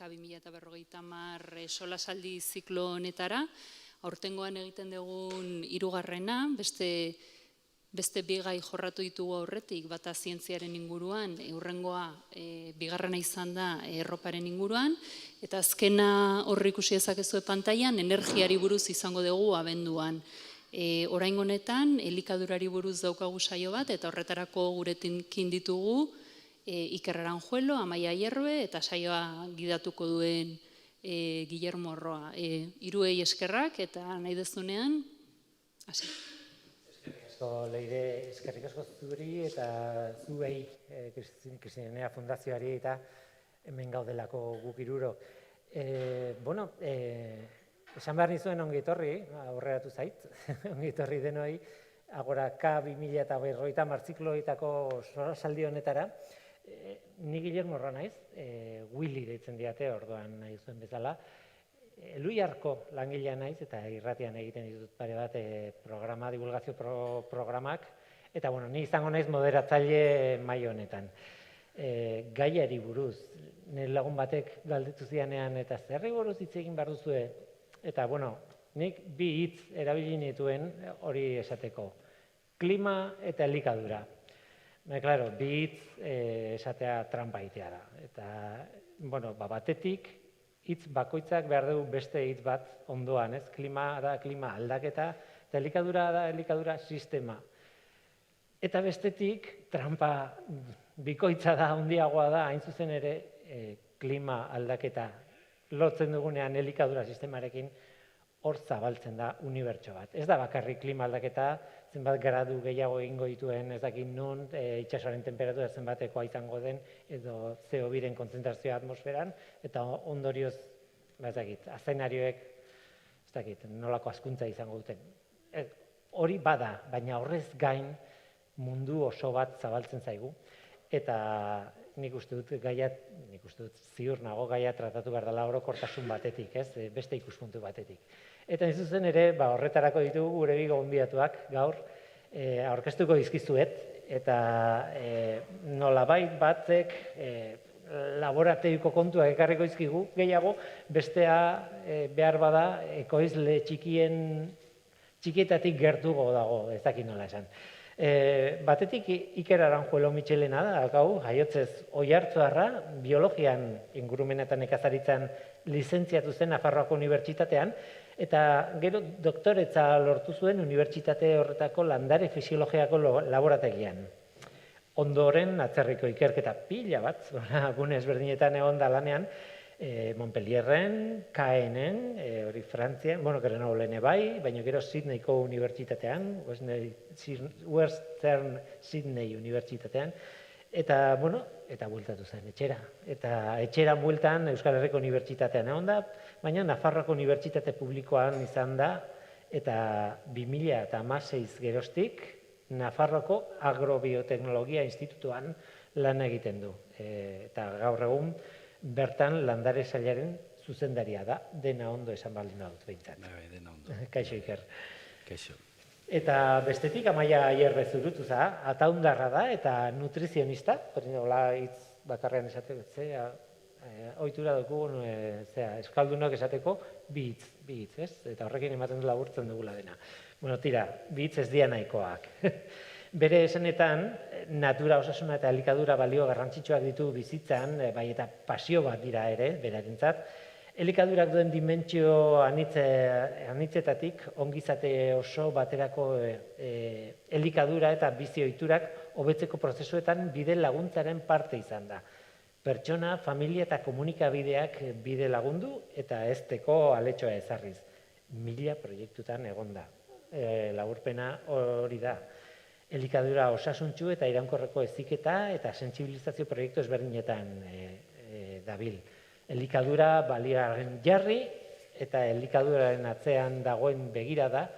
K2050 solasaldi ziklo honetara. Aurtengoan egiten dugun hirugarrena, beste bi gai jorratu ditugu aurretik, bata zientziaren inguruan, hurrengoa bigarrena izan da erroparen inguruan, eta azkena horri ikusi dezakezue pantailan energiari buruz izango dugu abenduan. Oraingo honetan, elikadurari buruz daukagu saio bat, eta horretarako gurekin ditugu Iker Aranjuelo, Amaia Hierbe, eta saioa gidatuko duen Guillermo Roa. Hiruei eskerrak, eta nahi dezunean, hasi. Leire, eskerrik asko zuri eta zuei Kristinea Fundazioari eta hemen gaudelako guk hiruro. Esan behar nizuen ongi etorri, aurreratu zait, ongi etorri denoi, agora K2050 zikloetako solasaldi honetara. Ni Guillermo Roa naiz, Willy deitzen diate, orduan nahi zuen bezala. Eluiarko langilea naiz eta irratian egiten ditut pare bat programa, divulgazio programak, eta ni izango naiz moderatzaile maila honetan. Gaiari buruz, nire lagun batek galdetu zidanean eta zerri buruz hitz egin behar duzue, eta nik bi hitz erabili nituen hori esateko. Klima eta elikadura. Claro, bi hitz esatea trampa egitea da. Eta, batetik, hitz bakoitzak behar dugu beste hitz bat ondoan, ez? Klima da klima aldaketa, eta elikadura da elikadura sistema. Eta bestetik, trampa bikoitza da, handiagoa da, hain zuzen ere, klima aldaketa lotzen dugunean elikadura sistemarekin, hor zabaltzen da unibertso bat. Ez da bakarrik klima aldaketa, zenbat gradu gehiago egingo dituen, ez dakit nun, itsasoaren tenperatura zenbatekoa izango den, edo CO2-ren kontzentrazioa atmosferan, eta ondorioz, ez dakit, azenarioek, ez dakit, nolako hazkuntza izango duten. Hori bada, baina horrez gain mundu oso bat zabaltzen zaigu, eta nik uste dut ziur nago gaia tratatu behar dela orokortasun batetik, beste ikuspuntu batetik. Eta zuzen ere, horretarako ditugu gure bi gonbidatuak gaur aurkeztuko dizkizuet, eta nolabait batek laborategiko kontuak ekarriko dizkigu gehiago, bestea behar bada ekoizle txikietatik gertugo dago, ez dakit nola esan. Batetik Iker Aranjuelo Michelena da, jaiotzez Oiartzuarra, biologian ingurumenetan nekazaritzan lizentziatu zen Nafarroako Unibertsitatean, eta gero doktoretza lortu zuen unibertsitate horretako landare fisiologiako laborategian. Ondoren atzerriko ikerketa pila bat, gune ezberdinetan egon da lanean, Montpellierren, Caenen, hori Frantzian, Grenoblene bai, baina gero Sydneyko unibertsitatean, Western Sydney unibertsitatean, eta bueltatu zen etxera. Eta etxera bueltan Euskal Herriko Unibertsitatean egon da, baina Nafarroako Unibertsitate Publikoan izan da, eta 2016 geroztik, Nafarroako Agrobioteknologia Institutuan lan egiten du. Eta gaur egun, bertan landare sailaren zuzendaria da, dena ondo esan baldin badut behintzat. Dena ondo. Kaixo, Iker. Kaixo. Eta bestetik Amaia Hierbe zurutuza, ataundarra da eta nutrizionista, hori nola hitz bakarrean esateko, ohitura dugu, euskaldunok esateko, bi hitz, ez? Eta horrekin ematen du laburtzen dugula dena. Tira, bi hitz ez dira nahikoak. Bere esanetan, natura, osasuna eta elikadura balio garrantzitsuak ditu bizitzan, bai eta pasio bat dira ere, berarentzat. Elikadurak duen dimentsio anitzetatik, ongizate oso baterako elikadura eta bizi ohiturak hobetzeko prozesuetan bide laguntzaren parte izan da. Pertsona, familia eta komunikabideak bide lagundu eta hezteko aletxoa ezarriz. 1000 proiektutan egon da. Laburpena hori da. Elikadura osasuntsu eta iraunkorreko heziketa eta sentsibilizazio proiektu ezberdinetan dabil. Elikadura balioaren jarri eta elikaduraren atzean dagoen begirada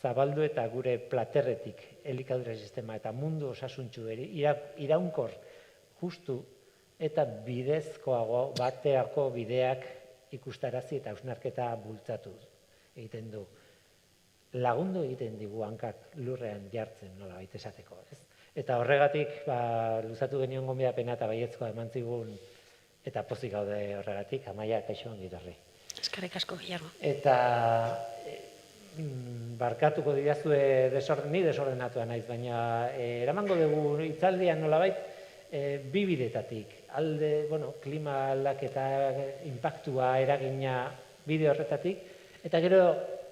zabaldu eta gure platerretik elikadura sistema eta mundu osasuntsu iraunkor justu eta bidezkoago bateako bideak ikustarazi eta hausnarketa bultzatu egiten du. Lagundu egiten digu hankak lurrean jartzen nolabait esateko, ez? Eta horregatik luzatu genion gonbidapena eta baiezkoa eman zigun eta pozik gaude horregatik, Amaia, kaixo ongi etorri. Eskerrik asko, Guillermo. Eta barkatuko didazue ni desordenatua naiz, baina eramango dugu hitzaldian nolabait bi bidetatik. Alde, klima aldaketa inpaktua eragina bide horretatik, eta gero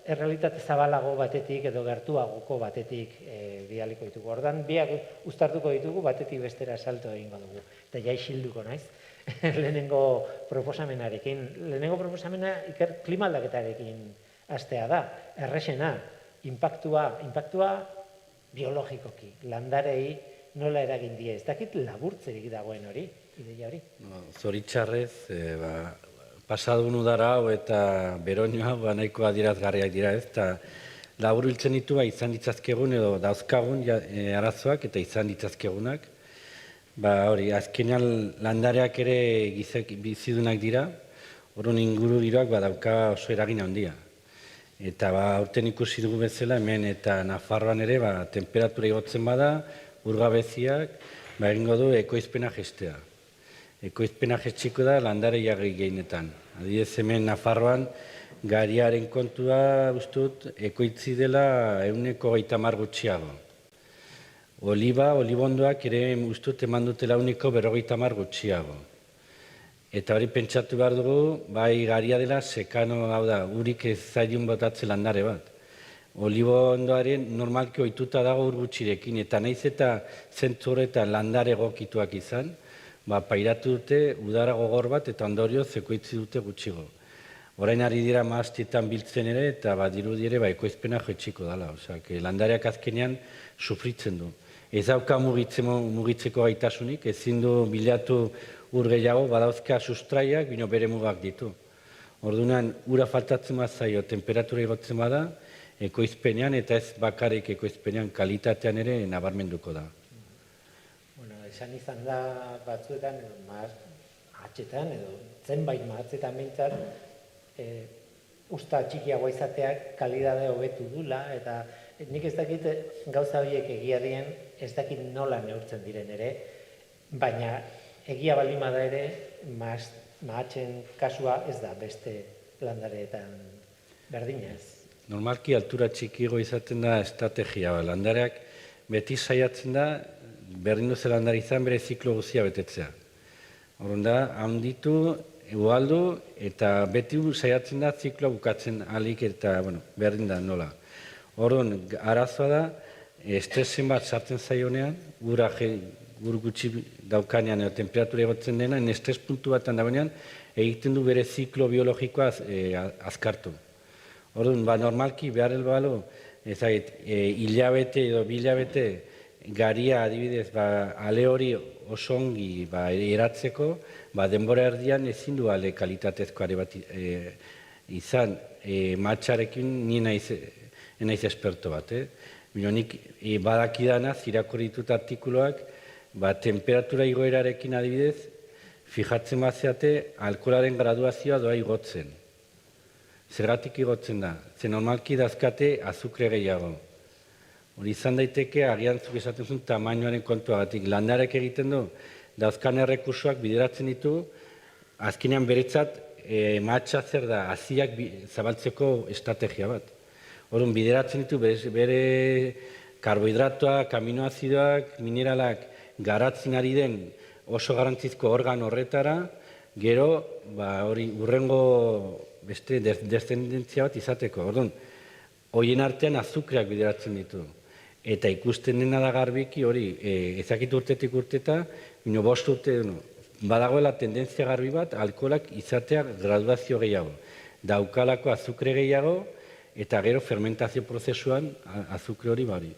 errealitate zabalago batetik edo gertuagoko batetik bidaliko ditugu. Ordan biak uztartuko ditugu, batetik bestera salto egingo dugu. Eta ja isilduko naiz lehenengo proposamenarekin. Lehenengo proposamena klima aldaketarekin hastea da, errexena, inpaktua biologikoki, landarei nola eragin die. Ez dakit laburtzerik dagoen hori, ideia hori. Zoritxarrez, pasadun udara hau eta beroño hau nahiko adierazgarriak dira ez, eta labur biltzen ditu izan ditzazkegun edo dauzkagun arazoak eta izan ditzazkegunak. Hori, azkenean landareak ere bizidunak dira, horren inguru giroak dauka oso eragin handia. Eta aurten ikusi dugu bezala hemen eta Nafarroan ere temperatura igotzen bada, urgabeziak egingo du ekoizpena jestea. Ekoizpena jestiko da landare jarri gehienetan. Adibidez hemen Nafarroan gariaren kontua ustut ekoitzi dela 130 gutxiago. Olibondoak ere ustut eman dutela 150 gutxiago. Eta hori pentsatu behar dugu, bai garia dela sekano, hau da, urik ez zailun botatze landare bat. Olibondoaren normalki ohituta dago ur gutxirekin, eta naiz eta zentzu horretan landare egokituak izan, pairatu dute udara gogor bat eta ondorioz ekoitzi dute gutxigo. Orain ari dira maaztietan biltzen ere eta dirudi ere ekoizpena jaitsiko dela. Osea, landareak azkenean sufritzen du. Ez dauka mugitzeko gaitasunik, ezin du bilatu ur gehiago, badauzka sustraiak, bino bere mugak ditu. Orduan, ura faltatzen bat zaio, temperatura igotzen bada, ekoizpenean eta ez bakarrik ekoizpenean kalitatean ere nabarmenduko da. Esan izan da batzuetan, mahatzetan edo zenbait mahatzetan behintzat, usta txikiagoa izateak kalidade hobetu dula, eta nik ez dakit gauza horiek egia dien, ez dakit nola neurtzen diren ere, baina egia baldin bada ere, mahatzen kasua ez da beste landareetan berdina ez. Normalki altura txikiago izaten da estrategia, landareak beti saiatzen da, berdin duze landare izan bere ziklo guzia betetzea. Horren da, handitu, ugaldu, eta beti saiatzen da zikloa bukatzen alik eta berdin da nola. Horren, arazoa da, estresen bat sartzen zaionean, ur gutxi daukanean edo temperatura egotzen dena, estres puntu batan dagoenean, egiten du bere ziklo biologikoa azkartu. Orduan, normalki behar elbalo, hilabete edo bilabete garia adibidez, ale hori oso ongi eratzeko, denbora erdian ezin du ale kalitatezko are bat izan, matxarekin ni naiz esperto bat. Nik badakidana, irakurri ditut artikuluak, temperatura igoerarekin adibidez, fijatzen bazeate, alkoholaren graduazioa doa igotzen. Zergatik igotzen da? Ze normalki dazkate azukre gehiago. Hori izan daiteke, agian zuk esaten zuen tamainoaren kontuagatik. Landarek egiten du, dauzkan errekursoak bideratzen ditu, azkenean beretzat matxa zer da, haziak zabaltzeko estrategia bat. Horren bideratzen ditu bere karbohidratoak, aminoazidoak, mineralak garatzen ari den oso garantzizko organ horretara, gero hori urrengo beste descendentzia bat izateko. Orduan, horien artean azukreak bideratzen ditu. Eta ikusten dena da garbiki hori, ezakit urtetik urteta, bino 5 urte, badagoela tendentzia garbi bat, alkoholak izatea graduazio gehiago. Daukalako azukre gehiago, eta gero fermentazio prozesuan azukre hori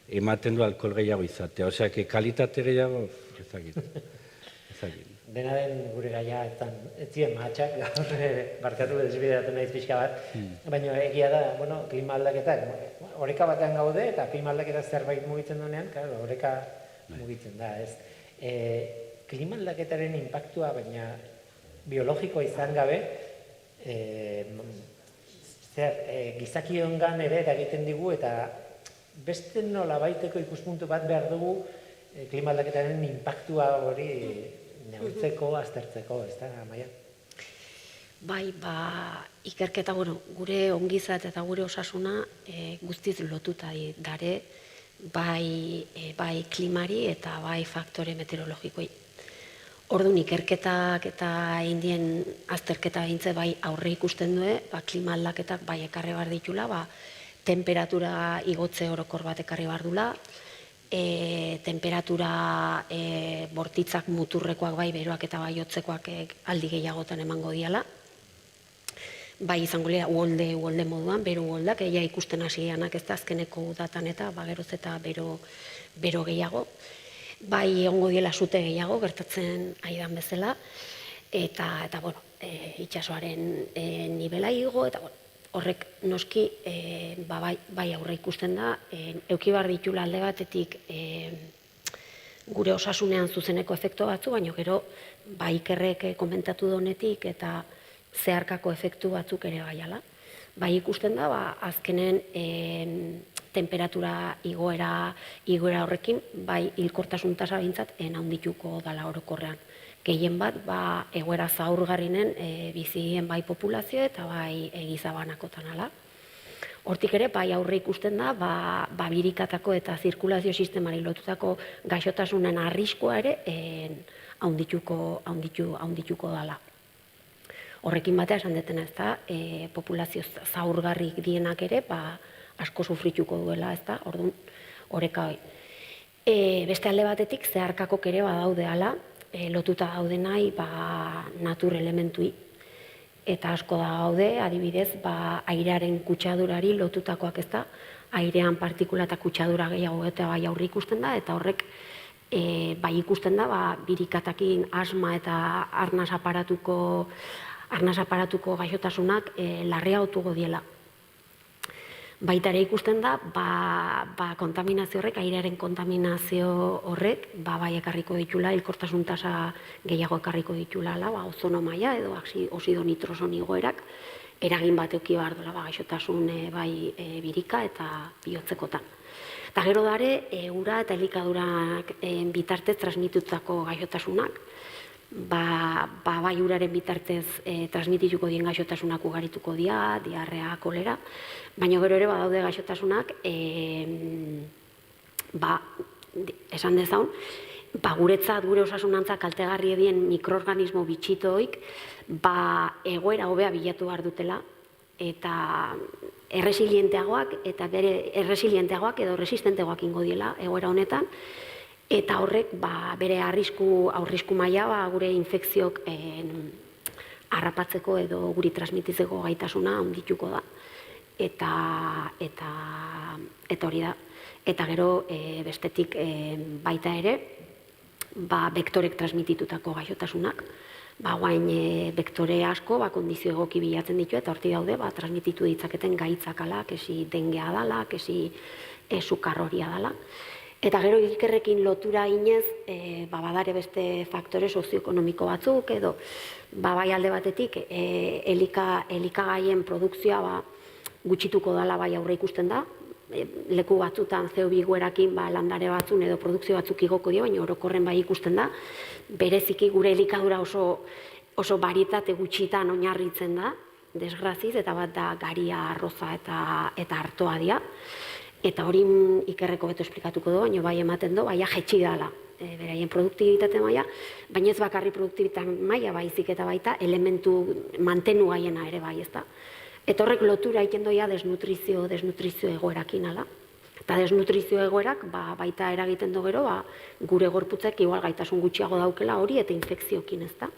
ematen du alkohol gehiago izatea. Osea, kalitate gehiago, ezakit. Dena den gure gaia ez ziren mahatxak, gaur barkatu desbideratu naiz pixka bat, baina egia da, klima aldaketak, oreka batean gaude eta klima aldaketa zerbait mugitzen duenean, oreka mugitzen da, ez. Klima aldaketaren inpaktua, baina biologikoa izan gabe, gizakiongan ere eragiten digu eta beste nola baiteko ikuspuntu bat behar dugu klima aldaketaren inpaktua hori neurtzeko, aztertzeko, ez da, Amaia? Bai, ikerketa, gure ongizat eta gure osasuna guztiz lotuta dare, bai klimari eta bai faktore meteorologikoi. Orduan ikerketak eta indien azterketa behintze bai aurre ikusten du, klima aldaketak bai ekarri behar ditula, temperatura igotze orokor bat ekarri behar dula, temperatura bortitzak muturrekoak bai beroak eta bai hotzekoak aldi gehiagotan emango diala, bai izango lea uholde moduan, bero uholdak, ikusten hasianak ez da azkeneko udatan eta geroz eta bero gehiago, bai egongo diela sute gehiago gertatzen aidan bezala, eta itsasoaren nibela igo, eta horrek noski bai aurre ikusten da, eduki behar ditula alde batetik gure osasunean zuzeneko efektu batzu, baina gero bai ikerrek komentatu donetik eta zeharkako efektu batzuk ere baiala. Bai ikusten da, azkenen temperatura igoera horrekin, bai hilkortasun tasa behintzat handituko dala orokorrean. Gehien bat, egoera zaurgarrinen bizien bai populazio eta bai egizabanakotan ala. Hortik ere, bai aurre ikusten da, birikatako eta zirkulazio sistemari lotutako gaixotasunen arriskua ere handituko dala. Horrekin batea esan detena ez da, populazio zaurgarrik dienak ere, asko sufrituko duela, ez da, orduan, horreka hoi. Beste alde batetik, zeharkakok ere badaude ala, lotuta daude nahi natur elementui. Eta asko da gaude, adibidez, airearen kutsadurari lotutakoak ez da, airean partikula eta kutsadura gehiago eta bai aurri ikusten da, eta horrek bai ikusten da, birikatakin asma eta arnas aparatuko gaixotasunak larriagotuko diela. Baita ere ikusten da, kontaminazio horrek, airearen kontaminazio horrek, bai ekarriko ditula, hilkortasun tasa gehiago ekarriko ditula, ozono maila edo oxido nitroson igoerak, eragin bat euki behar dola gaixotasun bai birika eta bihotzekotan. Eta gero dare, ura eta elikadurak bitartez transmitutako gaixotasunak, bai uraren bitartez transmitituko dien gaixotasunak ugarituko dira, diarrea, kolera, baina gero ere badaude gaixotasunak, esan dezaun, guretzat, gure osasunantzak kaltegarri edien mikroorganismo bitxitoik, egoera hobea bilatu behar dutela, eta erresilienteagoak edo resistenteagoak ingo diela egoera honetan, eta horrek bere aurrisku maila gure infekziok harrapatzeko edo guri transmititzeko gaitasuna handituko da. Eta hori da. Eta gero bestetik baita ere, bektorek transmititutako gaixotasunak. Guain bektore asko kondizio egoki bilatzen ditu eta horti daude transmititu ditzaketen gaitzak ala, kesi dengea dala, kesi sukarroria dala. Eta gero ikerrekin lotura inez, badare beste faktore sozioekonomiko batzuk, edo bai alde batetik elikagaien produkzioa gutxituko dala bai aurre ikusten da, leku batzutan CO2 igoerakin landare batzun edo produkzio batzuk igoko dio, baina orokorren bai ikusten da, bereziki gure elikadura oso barietate gutxitan oinarritzen da, desgraziz, eta bat da garia, arroza eta artoa dira. Eta hori ikerreko beto esplikatuko du, baina bai ematen du, jetxi dala, beraien produktibitate maila, baina ez bakarri produktibitate maila baizik eta baita elementu mantenu gaiena ere bai, ez da. Eta horrek lotura egiten doia desnutrizio egoerakin ala. Eta desnutrizio egoerak baita eragiten du gero, gure gorputzek igual gaitasun gutxiago daukela hori eta infekziokin, ez da.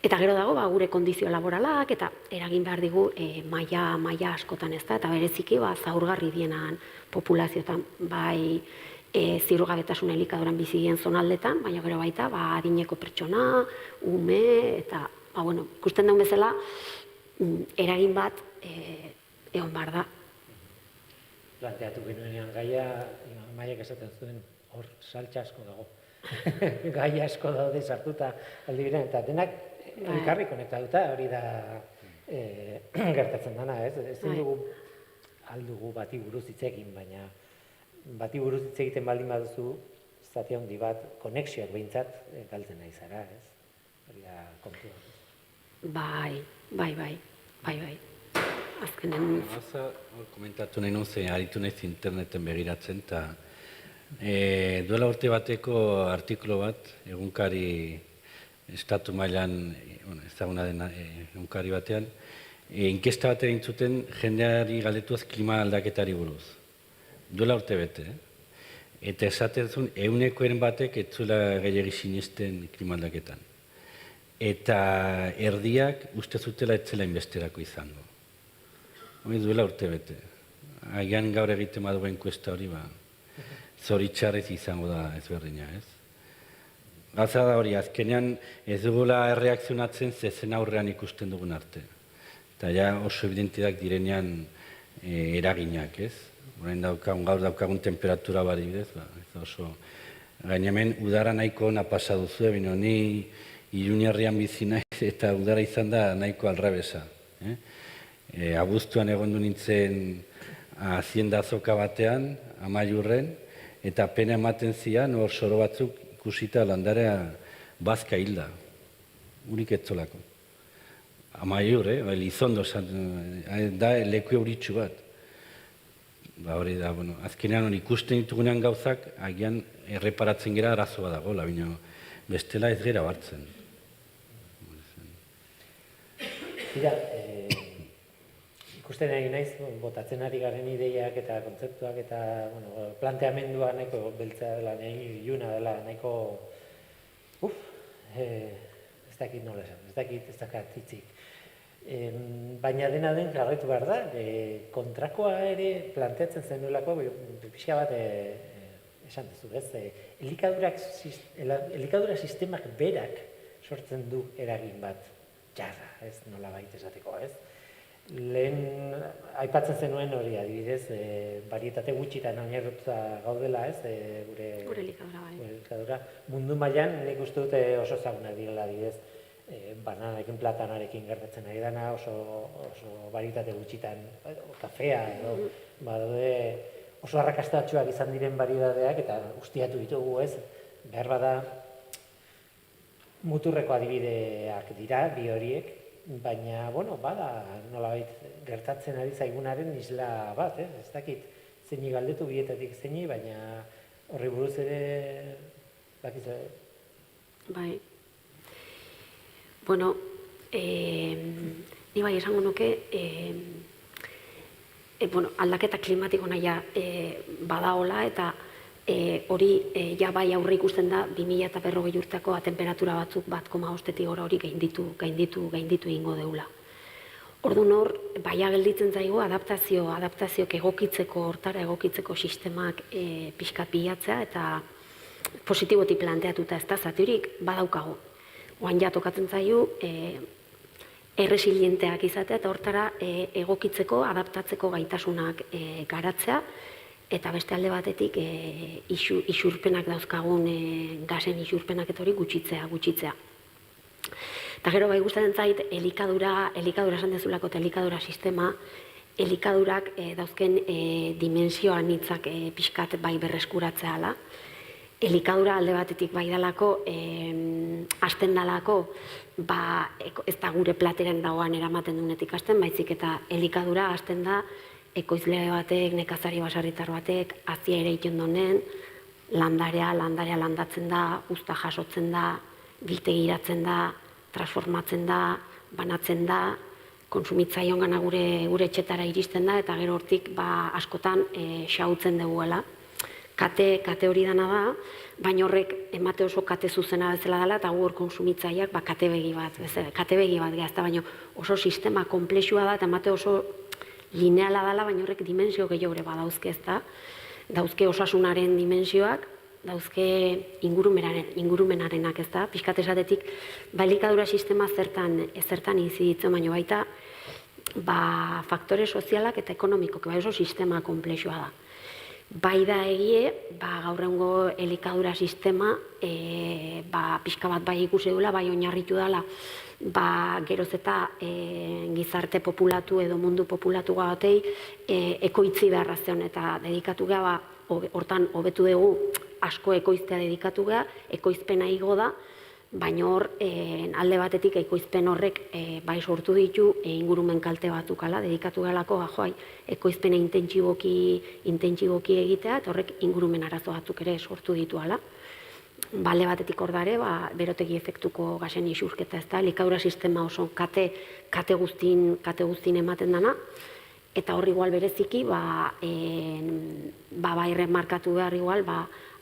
Eta gero dago gure kondizio laboralak eta eragin behar digu maila askotan, ez da, eta bereziki zaurgarri dienan populazioetan, bai ziurgabetasun elikaduran bizi dien zonaldetan, baina gero baita adineko pertsona, ume, eta ikusten daun bezala eragin bat egon behar da. Planteatu genuenean gaia, Maiak esaten zuen hor saltxa asko dago. Gaia asko daude sartuta aldi biren, eta denak elkarri konektatuta hori da gertatzen dana, ez? Ezin dugu aldugu bati buruz hitz egin, baina bati buruz hitz egiten baldin baduzu zati handi bat, konexioak behintzat galtzen nahi zara, ez? Hori da kontua. Bai. Azkenen... Komentatu nahi nuze, aritu nahiz interneten begiratzen, eta duela urte bateko artikulu bat, egunkari estatu mailan, ezaguna den egunkari batean, inkesta bat egin zuten jendeari galdetuaz klima aldaketari buruz. Duela urte bete, eta esaten zuen 100% batek ez zuela gehiagi sinesten klima aldaketan. Eta erdiak uste zutela ez zela inbesterako izango. Hori duela urte bete. Agian gaur egiten badu enkuesta hori, zoritxarrez izango da ezberdina, ez? Gauza da hori, azkenean ez dugula erreakzionatzen zezen aurrean ikusten dugun arte. Eta ja oso evidentiak direnean eraginak, ez? Gaur daukagun temperatura bari bidez, ez oso... Gain hemen udara nahiko ona pasa duzu, bino ni Iruñerrian bizi naiz eta udara izan da nahiko alrebesa. Abuztuan egon du nintzen Hacienda azoka batean, Amaiurren, eta pena ematen zian, hor soro batzuk ikusita landarea bazka hilda. Urik etzolako. Amaiur, Elizondo, da leku euritxu bat. Hori da, azkenean ikusten ditugunean gauzak, agian erreparatzen gera arazoa dagoela, baina bestela ez gera hartzen. Tira, ikusten ari naiz, botatzen ari garen ideiak eta kontzeptuak eta planteamendua nahiko beltza dela, nahi iluna dela, nahiko... ez dakit nola esan, ez dakat hitzik. Baina dena den jarraitu behar da, kontrakoa ere planteatzen zenuelako, pixka bat esan duzu, ez? Elikadura sistemak berak sortzen du eragin bat jarra, ez nola baita esateko, ez? Lehen aipatzen zenuen hori adibidez, barietate gutxitan oinarrituta gaudela, ez? Gure elikadura. Mundu mailan nik uste dute oso ezagunak direla adibidez, bananarekin, platanarekin gertatzen ari dana, oso barietate gutxitan, kafea edo, oso arrakastatsuak izan diren bariedadeak eta ustiatu ditugu, ez? Behar bada muturreko adibideak dira, bi horiek, baina, bada nolabait gertatzen ari zaigunaren isla bat, ez dakit zeini galdetu bietatik zeini, baina horri buruz ere bakizu. Bai. Ni bai esango nuke, aldaketa klimatiko nahia badaola eta hori ja bai aurre ikusten da 2040 urteko temperatura batzuk 1,5-tik gora hori gainditu egingo deula. Orduan hor, baia gelditzen zaigu adaptazioak hortara egokitzeko sistemak pixkat bilatzea eta positibotik planteatuta ez da zatirik badaukagu. Oan ja tokatzen zaigu erresilienteak izatea eta hortara egokitzeko, adaptatzeko gaitasunak garatzea eta beste alde batetik isurpenak dauzkagun gasen isurpenak eta hori gutxitzea. Eta gero bai gustatzen zait elikadura esan dezulako eta elikadura sistema, elikadurak dauzken dimensioa anitzak pixkat bai berreskuratzea ala. Elikadura alde batetik bai dalako, hasten dalako, ez da gure plateren dagoan eramaten dunetik hasten, baizik eta elikadura hasten da ekoizle batek, nekazari basarritar batek, azia ere egiten donen, landarea landatzen da, uzta jasotzen da, biltegiratzen da, transformatzen da, banatzen da, kontsumitzaion gana gure etxetara iristen da, eta gero hortik askotan xautzen duguela. Kate hori dana da, baina horrek emate oso kate zuzena bezala dela, eta gu hor konsumitzaileak kate begi bat gehazta, baina oso sistema komplexua da, eta emate oso lineala dela, baina horrek dimensio gehiago badauzke ez da. Dauzke osasunaren dimensioak, dauzke ingurumenarenak ez da. Pixkat esatetik, elikadura sistema zertan inziditzen, baina baita faktore sozialak eta ekonomikoak, oso sistema komplexua da. Bai da egie, gaur egungo elikadura sistema pixka bat bai ikusi dula, bai oinarritu dela, geroz eta gizarte populatu edo mundu populatu gautei ekoitzi beharrazten eta dedikatu gara hortan hobetu dugu asko ekoiztea dedikatu geha, ekoizpena igo da, baina hor alde batetik ekoizpen horrek bai sortu ditu ingurumen kalte batzuk ala, dedikatu gehalako ekoizpena intentsiboki egitea, eta horrek ingurumen arazo batzuk ere sortu ditu ala. Alde batetik hor dare, berotegi efektuko gasen isurketa ez da, elikadura sistema oso kate guztin ematen dana, eta hor igual bereziki, bai remarkatu behar igual,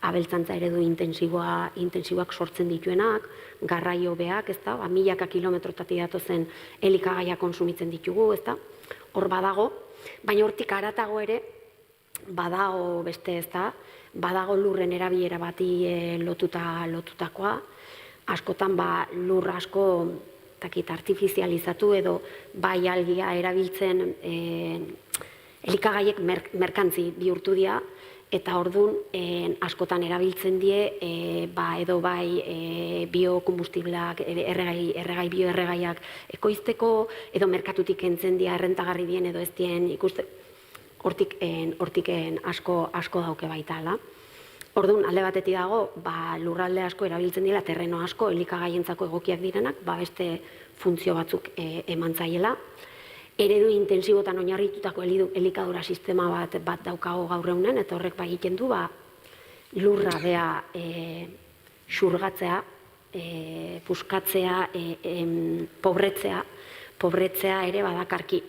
abeltzantza eredu intensiboak sortzen dituenak, garraio beak, ez da, milaka kilometrotatik datozen elikagaia konsumitzen ditugu, ez da, hor badago, baina hortik haratago ere, badago beste, ez da, badago lurren erabilera bati lotutakoa, askotan lur asko artifizializatu edo bai algia erabiltzen elikagaiek merkantzi bihurtu dira, eta orduan askotan erabiltzen die edo bai biokombustibleak, erregai bioerregaiak ekoizteko, edo merkatutik kentzen dira errentagarri dien edo ez dien ikuste, hortik asko dauke baita, ala. Orduan, alde batetik dago, lurralde asko erabiltzen dira, terreno asko, elikagaientzako egokiak direnak, beste funtzio batzuk eman zaiela. Eredu intensibotan oinarritutako elikadura sistema bat daukago gaur egunen, eta horrek egiten du, lurra bea xurgatzea, puskatzea, pobretzea ere badakarki.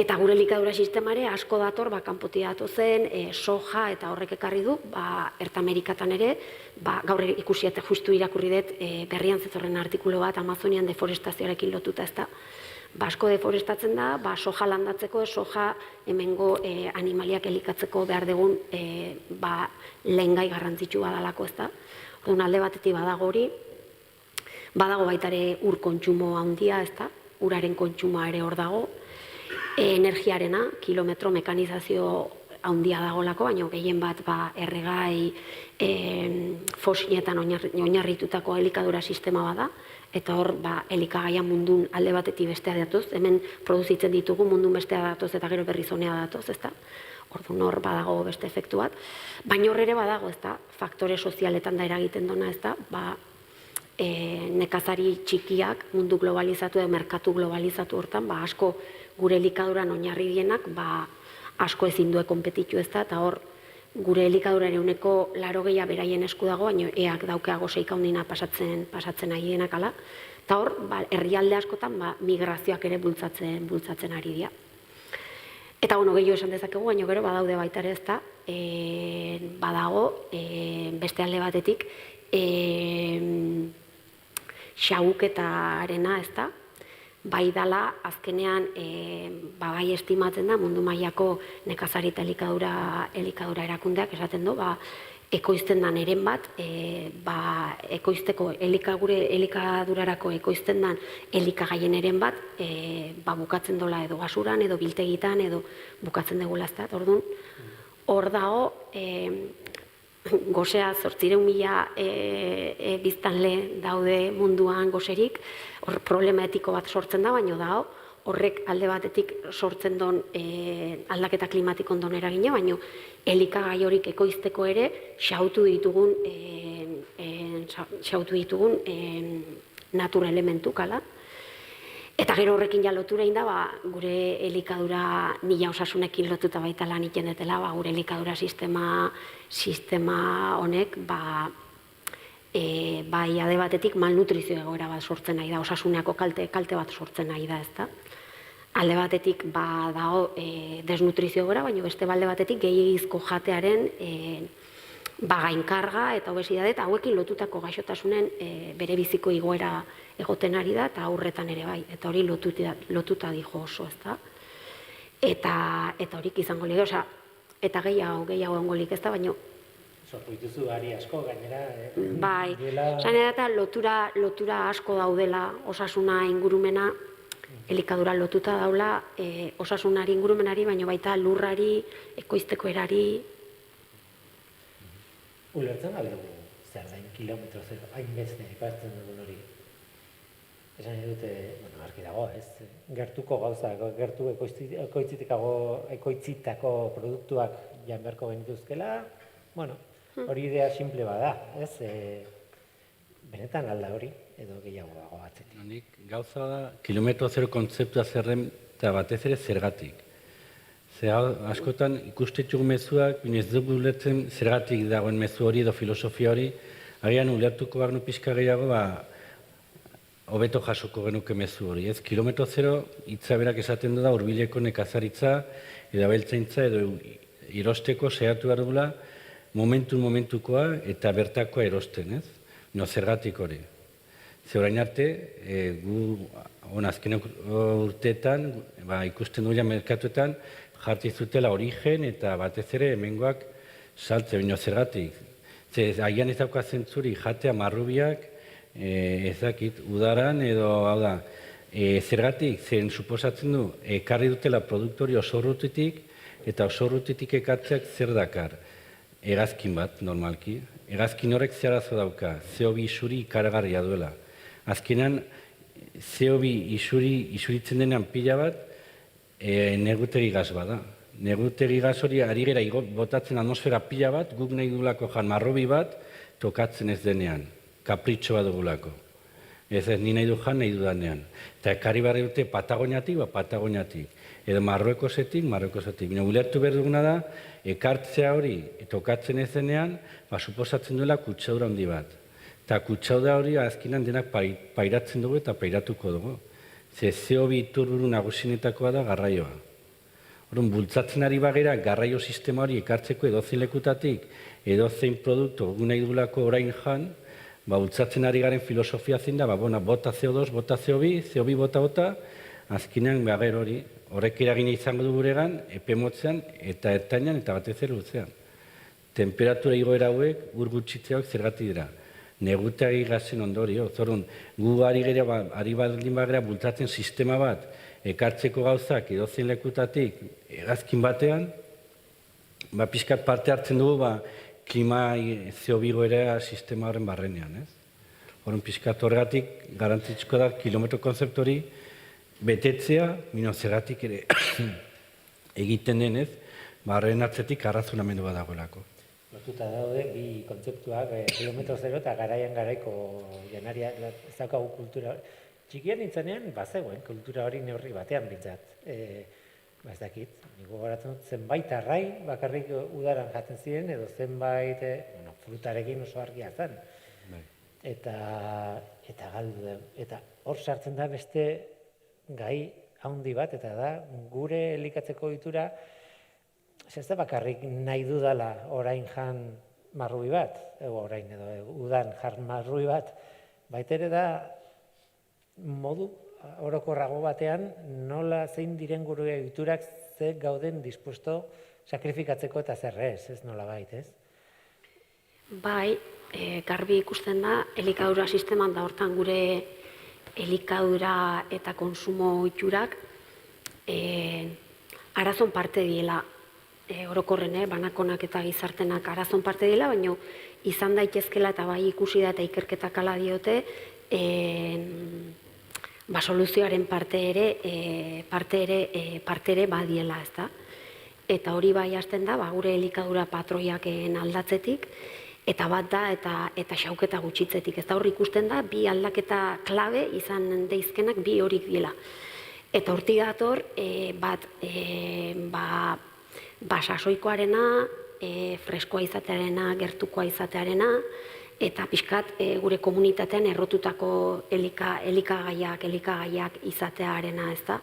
Eta gure elikadura sistemare asko dator, kanpotik datozen, soja eta horrek ekarri du, Ertamerikatan ere, gaur ikusi eta justu irakurri dut berrian zetorren artikulu bat Amazonian deforestazioarekin lotuta ez da. Asko deforestatzen da, soja landatzeko, soja hemengo animaliak elikatzeko behar dugun lehengai garrantzitsu badalako ez da. Alde batetik badago hori, badago baitare ur kontsumo handia ez da, uraren kontsumoa ere hor dago, energiarena, kilometro mekanizazio handia dagolako, baina gehien bat erregai fosiletan oinarritutako elikadura sistema bada, eta hor elikagaia mundun alde batetik bestea datoz, hemen produzitzen ditugu mundun bestea datoz eta gero berrizonea datoz, ez da? Orduan hor badago beste efektu bat, baina hor ere badago, ez da? Faktore sozialetan da eragiten dona, ez da? Nekazari txikiak mundu globalizatu edo merkatu globalizatu hortan, asko gure elikaduran oinarri dienak, asko ezin due konpetitu ez da, eta hor gure elikaduraren ehuneko 80 beraien esku dago, baina eak daukeago seika handina pasatzen ari dienak ala, eta hor herrialde askotan migrazioak ere bultzatzen ari dira. Eta gehiago esan dezakegu, baina gero badaude baita ere ez da, badago beste alde batetik xahuketarena ez da, bai dala azkenean bai estimatzen da mundu mailako nekazari eta elikadura erakundeak esaten du, ekoizten dan eren bat, ekoizteko elikadurarako ekoizten dan elikagaien eren bat, bukatzen dola edo basuran, edo biltegitan, edo bukatzen dugula ez da. Orduan, hor dago, gozea 800.000 biztanle daude munduan gozerik, hor problema etiko bat sortzen da, baina dago, horrek alde batetik sortzen don aldaketa klimatiko ondon eragina, baina elikagai horik ekoizteko ere xautu ditugun natura elementu kala. Eta gero horrekin ja lotura egin da, gure elikadura nila osasunekin lotuta baita lan iten detela, gure elikadura sistema honek, bai ade batetik malnutrizio egoera bat sortzen nahi da, osasuneako kalte bat sortzen nahi da, ez da. Alde batetik dago desnutrizio egoera, baina beste alde batetik gehiagizko jatearen gainkarga eta obesidade eta hauekin lotutako gaixotasunen bere biziko igoera egoten ari da eta aurretan ere bai, eta hori lotuta dijo oso, ez da. Eta horik izango lege, eta gehiago ongolik ez da, baina sortu dituzu ari asko, gainera. Bai, eta lotura asko daudela osasuna ingurumena, elikadura lotuta daula osasunari ingurumenari, baina baita lurrari, ekoizteko erari. Ulertzen gabe dugu, zer dain kilometro zero, hainbeste ekartzen dugun hori. Esan dute, argi dago, ez? Gertuko gauza, gertu ekoitzitako produktuak jan beharko genituzkela, Hori idea simple bada, ez? Benetan alda hori, edo gehiago dago atzetik. Nik gauza da, kilometro zero kontzeptua zerren eta batez ere zergatik. Askotan ikusten ditugu mezuak, ez dugu ulertzen zergatik dagoen mezu hori edo filosofia hori, agian ulertuko bagnu pixka gehiago, hobeto jasoko genuke mezu hori. Ez, kilometro zero hitza berak esaten du da hurbileko nekazaritza edo abeltzaintza edo irosteko saiatu behar dugula momentukoa eta bertakoa erosten, ez? No, zergatik hori. Ze orain arte, gu azken urteetan, ikusten dugu merkatuetan, jarti zutela origen eta batez ere hemengoak saltzen, baina zergatik. Ze agian ez dauka zentzuri jatea marrubiak, ez dakit, udaran edo, hau da, zergatik, zen suposatzen du, ekarri dutela produktori oso urrutitik, eta oso urrutitik ekartzeak zer dakar. Hegazkin bat, normalki. Hegazkin horrek zer arazo dauka, CO2 isuri ikaragarria duela. Azkenan, CO2 isuritzen denean pila bat, negutegi gaz bada. Negutegi gaz hori ari gera botatzen atmosfera pila bat, guk nahi dugulako jan marrobi bat, tokatzen ez denean. Kapritxo bat dugulako. Ez ni nahi du jan, nahi dudanean. Eta ekarri barri dute Patagoniatik, Patagoniatik. Edo Marruekosetik. Bina, ulertu behar duguna da, ekartzea hori tokatzen ez denean, suposatzen duela kutsadura handi bat. Eta kutsadura hori azkenan denak pairatzen dugu eta pairatuko dugu. Ze CO2 iturru nagusinetakoa da garraioa. Orduan, bultzatzen ari bagera garraio sistema hori ekartzeko edozein lekutatik, edozein produktu nahi dugulako orain jan, bultzatzen ari garen filosofia zein da, bota CO2, bota CO2, CO2 bota, azkenean bager hori, horrek eragina izango du guregan, epe motzean eta ertainan eta batez ere luzean. Temperatura igoera hauek, ur gutxitzeak zergatik dira. Negutegi gazen ondorio. Zorun, gu ari baldin bagera bultzatzen sistema bat, ekartzeko gauzak edozein lekutatik hegazkin batean, pixkat parte hartzen dugu klima CO2 goera sistema horren barrenean. Horren pixkat horregatik garantzitsiko da kilometro konzeptu hori betetzea, zergatik ere egiten denez, horren atzetik arrazonamendu bat dagoelako. Lotuta daude, bi kontzeptuak, kilometro zero eta garaian garaiko janaria, ez daukagu kultura. Txikian nintzenean, bazegoen, kultura hori neurri batean bintzat. Ez dakit, niko goratzen dut, zenbait arrai bakarrik udaran jaten ziren, edo zenbait, frutarekin oso argia zen. Eta galdu, eta hor sartzen da beste gai handi bat, eta da, gure elikatzeko ohitura, ez da bakarrik nahi dudala orain jan marrubi bat, orain edo udan jan marrubi bat, baita ere da modu orokorrago batean nola zein diren gure ohiturak ze gauden dispuesto sakrifikatzeko eta zerrez, ez nola bait, ez? Bai, garbi ikusten da, elikadura sisteman da hortan gure elikadura eta konsumo ohiturak arazon parte diela. Orokorren, banakonak eta gizartenak arazon parte dela, baina izan daitezkela eta bai ikusi da eta ikerketak ala diote, soluzioaren parte ere badiela, ezta? Eta hori bai hasten da, gure elikadura patroiak aldatzetik, eta bat da eta xauketa gutxitzetik. Ez da hor ikusten da, bi aldaketa klabe izan deizkenak bi horik diela. Eta hortik dator, sasoikoarena, freskoa izatearena, gertukoa izatearena, eta pixkat gure komunitatean errotutako elikagaiak izatearena, ez da.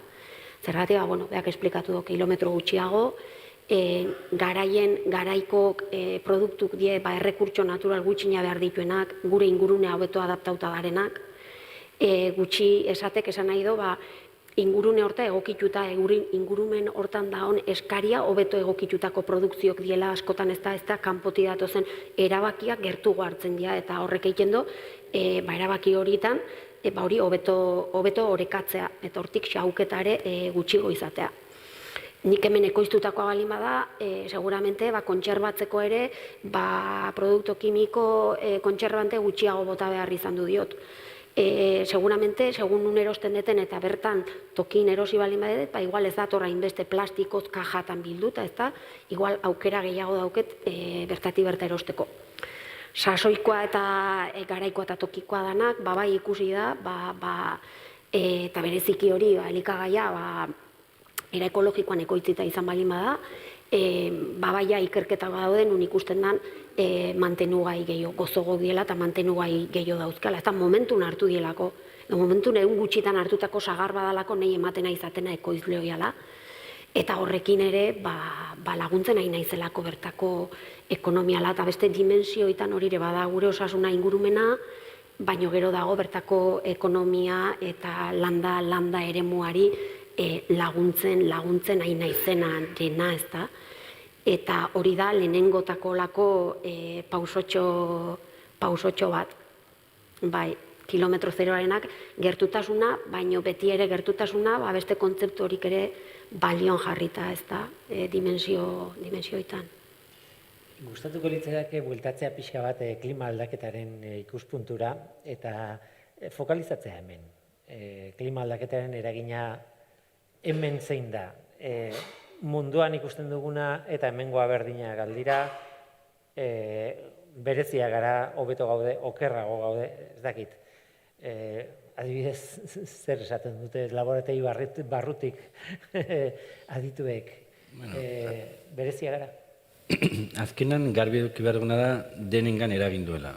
Zergatik, beak esplikatu du kilometro gutxiago, garaiko produktuk die errekurtso natural gutxina behar dituenak, gure ingurunea hobeto adaptauta darenak, gutxi esatek esan nahi du, ingurune horta egokituta, ingurumen hortan daun eskaria hobeto egokitutako produkziok diela askotan ez da kanpoti datozen erabakiak gertugo hartzen dira eta horrek egiten du erabaki horietan hori hobeto orekatzea eta hortik xauketare gutxigo izatea. Nik hemen ekoiztutakoa balin bada, seguramente kontserbatzeko ere produktu kimiko kontserbante gutxiago bota behar izan du diot. seguramente, segun nun erosten deten eta bertan tokin erosi balin badet, igual ez datorra inbeste plastikoz kajatan bilduta, ez da, igual aukera gehiago dauket bertati berta erosteko. Sasoikoa eta garaikoa eta tokikoa danak, bai ikusi da, eta bereziki hori, elikagaia, era ekologikoan ekoitzita izan balin bada, baia ikerketa dauden un ikusten dan mantenugai gehiago, gozogo diela eta mantenugai gehiago dauzkala. Eta momentun hartu dielako, momentun egun gutxitan hartutako sagar badalako nahi ematena izatena ekoizleoiala, eta horrekin ere laguntzen nahi naizelako bertako ekonomiala, eta beste dimensioetan hori ere bada gure osasuna ingurumena, baino gero dago bertako ekonomia eta landa eremuari laguntzen nahi naizena dena, ez da. Eta hori da lehenengotako lako pausotxo bat. Bai, kilometro zeroarenak gertutasuna, baino beti ere gertutasuna, beste kontzeptu horik ere balion jarrita, ez da, dimensioetan. Gustatuko litzaidake bueltatzea pixka bat klima aldaketaren ikuspuntura eta fokalizatzea hemen. Klima aldaketaren eragina hemen zein da. Munduan ikusten duguna eta hemengoa berdina galdira, berezia gara, hobeto gaude, okerrago gaude, ez dakit. Adibidez, zer esaten dute laborategi barrutik adituek, berezia gara. Azkenan garbi eduki behar duguna da denengan eragin duela.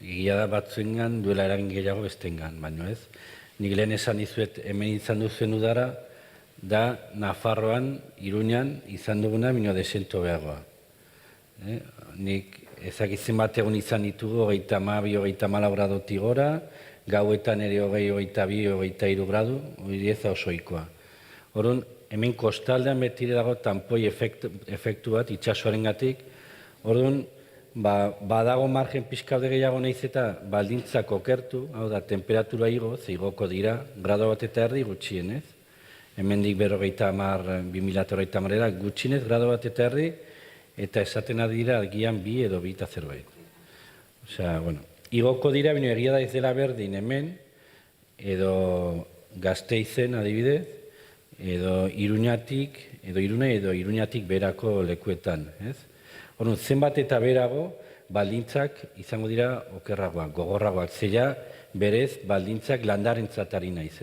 Egia da batzuengan duela eragin gehiago bestengan, baino ez. Nik lehen esan dizuet hemen izan duzuen udara, da Nafarroan, Iruñan, izan duguna bino desento behagoa. Nik ezakitzen bat egun izan ditugu 32-34 gradotik gora, gauetan ere 22-23 gradu, hori ez da osoikoa. Orduan, hemen kostaldean betire dago tanpoi efektu bat itxasoaren gatik, orduan, badago margen pixkaude gehiago nahiz eta baldintzak okertu, hau da, temperatura igo, igoko dira, grado bat eta erdi gutxienez. Hemendik 2030 gutxienez, grado bat eta erdi, eta esaten adira gian 2 edo 2 eta zerbait. Osea, bueno, igoko dira, bino egia da ez dela berdin hemen, edo Gasteizen adibidez, edo Iruñatik, edo Iruñatik berako lekuetan, ez? Orduan, zenbat eta berago, baldintzak izango dira okerragoak, gogorragoak. Zeia, berez, baldintzak landarentzat ari naiz,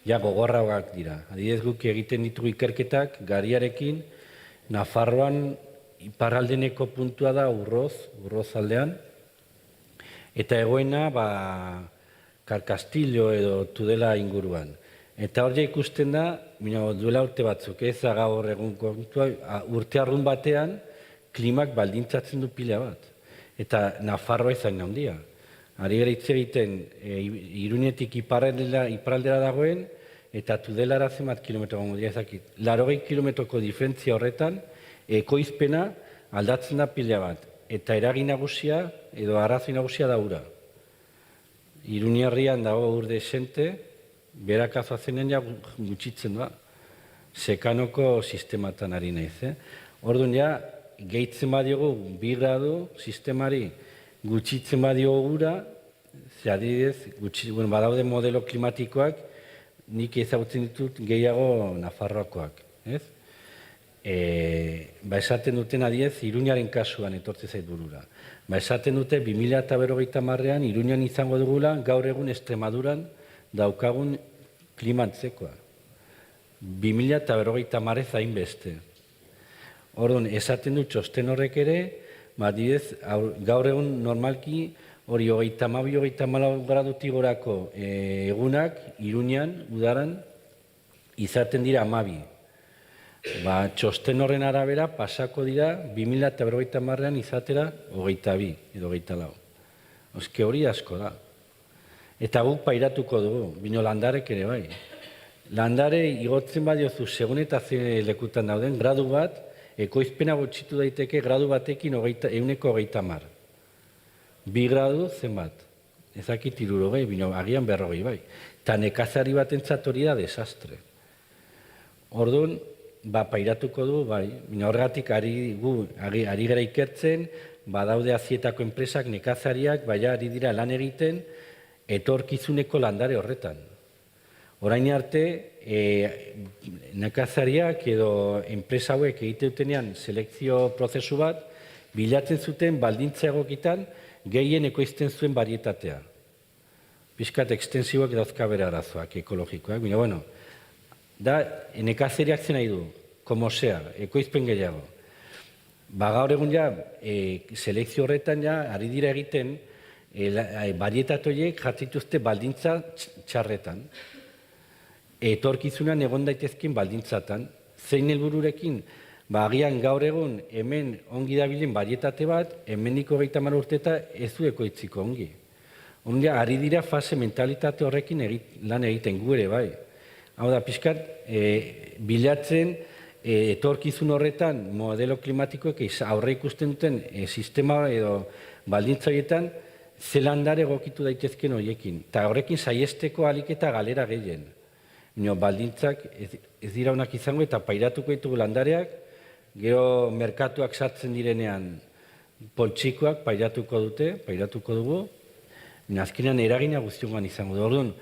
ja gogorragoak dira. Adibidez guk egiten ditugu ikerketak, gariarekin, Nafarroan iparraldeneko puntua da Urroz aldean, eta egoena, Karkastillo edo Tudela inguruan. Eta hor ikusten da, duela urte batzuk, ez gaur egun kontua, urte arrun batean, klimak baldintzatzen du pila bat. Eta Nafarroa izan handia. Ari gara hitz egiten, Iruñetik iparraldera dagoen, eta Tudelara zenbat kilometro gongo dira ezakit. 80 kilometroko diferentzia horretan, ekoizpena aldatzen da pila bat. Eta eragin nagusia, edo arrazoi nagusia da ura. Iruñerrian dago ur desente, berak azoazenen ja gutxitzen da. Sekanoko sistematan ari naiz. Orduan ja, gehitzen badiogu 2 gradu sistemari gutxitzen badiogu ura, adibidez, badaude modelo klimatikoak, nik ezagutzen ditut gehiago Nafarroakoak. Esaten duten adibidez, Iruñaren kasuan etortze zait burura. Esaten dute 2050an Iruñan izango dugula gaur egun Extremaduran daukagun klimantzekoa. 2050 ez hainbeste. Orduan, esaten du txosten horrek ere, gaur egun normalki hori 32-34 gradutik gorako egunak, Iruñan, udaran, izaten dira 12. Txosten horren arabera, pasako dira 2050an izatera 22 edo 24. Oske hori asko da. Eta guk pairatuko dugu, bino landarek ere bai. Landare igotzen badiozu, segun eta ze lekutan dauden, gradu bat, ekoizpena gutxitu daiteke gradu batekin 130. 2 gradu zenbat? Ezakit 60, bino agian 40 bai. Eta nekazari batentzat hori da desastre. Orduan, pairatuko du, bai, bino horregatik ari gara ikertzen, badaude azietako enpresak nekazariak, baina ari dira lan egiten, etorkizuneko landare horretan. Orain arte, nekazariak edo enpresa hauek egite dutenean selekzio prozesu bat, bilatzen zuten baldintza egokitan gehien ekoizten zuen varietatea. Pixkat ekstensiboak dauzka bere arazoak ekologikoak, baina bueno, da nekazariak zen nahi du, como sea, ekoizpen gehiago. Gaur egun ja, selekzio horretan ja, ari dira egiten, varietatoiek jartzituzte baldintza txarretan. Etorkizunan egon daitezkin baldintzatan, zein helbururekin, agian gaur egun hemen ongi dabilen varietate bat, hemeniko 30 urteta ez du ekoitziko ongi. Ongi, ari dira fase mentalitate horrekin lan egiten gure, bai. Hau da, pixkat, bilatzen etorkizun horretan modelo klimatikoek aurre ikusten duten sistema edo baldintza horietan zelandare egokitu daitezken horiekin. Eta horrekin saiesteko aliketa galera gehien. Baldintzak ez dira onak izango eta pairatuko ditugu landareak, gero merkatuak sartzen direnean poltsikoak pairatuko dugu, azkenean eragina guztiongan izango du. Orduan,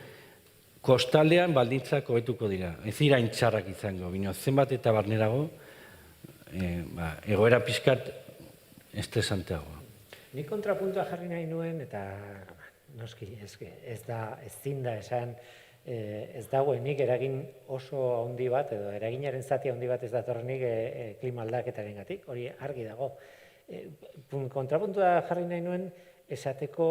kostaldean baldintzak hobetuko dira, ez dira intxarrak izango, zenbat eta barnerago, egoera pixkat estresanteagoa. Ni kontrapuntua jarri nahi nuen, eta noski, ezin da esan, ez dagoenik eragin oso handi bat, edo eraginaren zati handi bat ez datorrenik klima aldaketarengatik, hori argi dago. Kontrapuntua jarri nahi nuen, esateko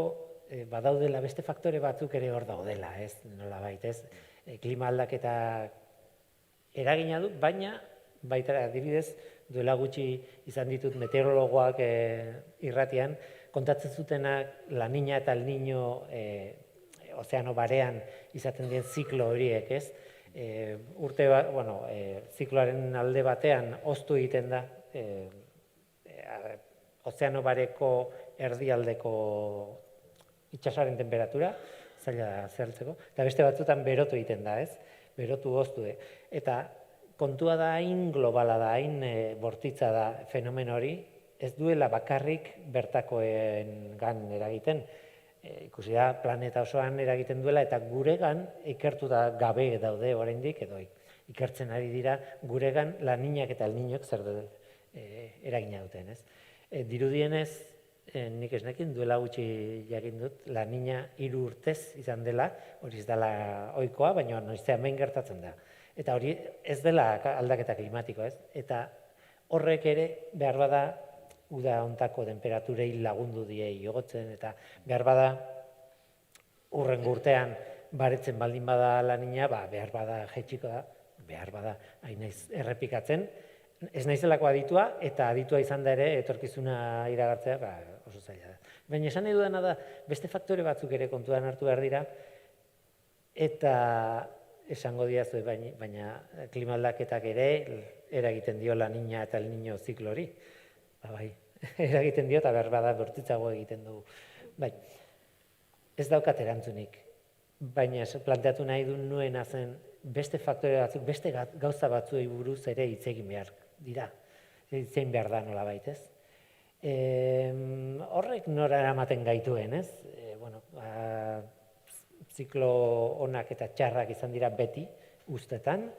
badaudela beste faktore batzuk ere hor daudela, ez, nolabait, ez, klima aldaketa eragina du, baina baita adibidez duela gutxi izan ditut meteorologoak irratian, kontatzen zutenak La Niña eta El Niño ozeano barean izaten dien ziklo horiek, ez? Urte bat, zikloaren alde batean hoztu egiten da ozeano bareko erdialdeko itxasaren temperatura, zaila da zertzeko, eta beste batzutan berotu egiten da, ez? Berotu hoztu. Eta kontua da hain globala da, hain bortitza da fenomen hori, ez duela bakarrik bertakoen gan eragiten, ikusi da planeta osoan eragiten duela eta guregan ikertuta gabe daude oraindik edo ikertzen ari dira guregan La Niñak eta El Niñok zer eragina duten, ez? Dirudienez, nik ez nekin duela gutxi jakin dut, La Niña 3 urtez izan dela, hori ez dela ohikoa, baina noizean behin gertatzen da. Eta hori ez dela aldaketa klimatikoa, ez? Eta horrek ere behar bada uda hontako temperaturei lagundu diei igotzen, eta behar bada hurrengo urtean baretzen baldin bada La Niña, behar bada jaitsiko da, behar bada hain naiz errepikatzen, ez naizelako aditua, eta aditua izan da ere etorkizuna iragartzea oso zaila da. Baina esan nahi dudana da, beste faktore batzuk ere kontuan hartu behar dira, eta esango diazu, baina klima aldaketak ere eragiten dio La Niña eta El Niño ziklori. Bai, eragiten dio eta behar bada bortitzago egiten dugu. Bai, ez daukat erantzunik, baina planteatu nahi du nuena zen beste faktore batzuk, beste gauza batzuei buruz ere hitz egin behar dira. Zein behar da nolabait, ez? Horrek nora eramaten gaituen, ez? Ziklo onak eta txarrak izan dira beti ustetan,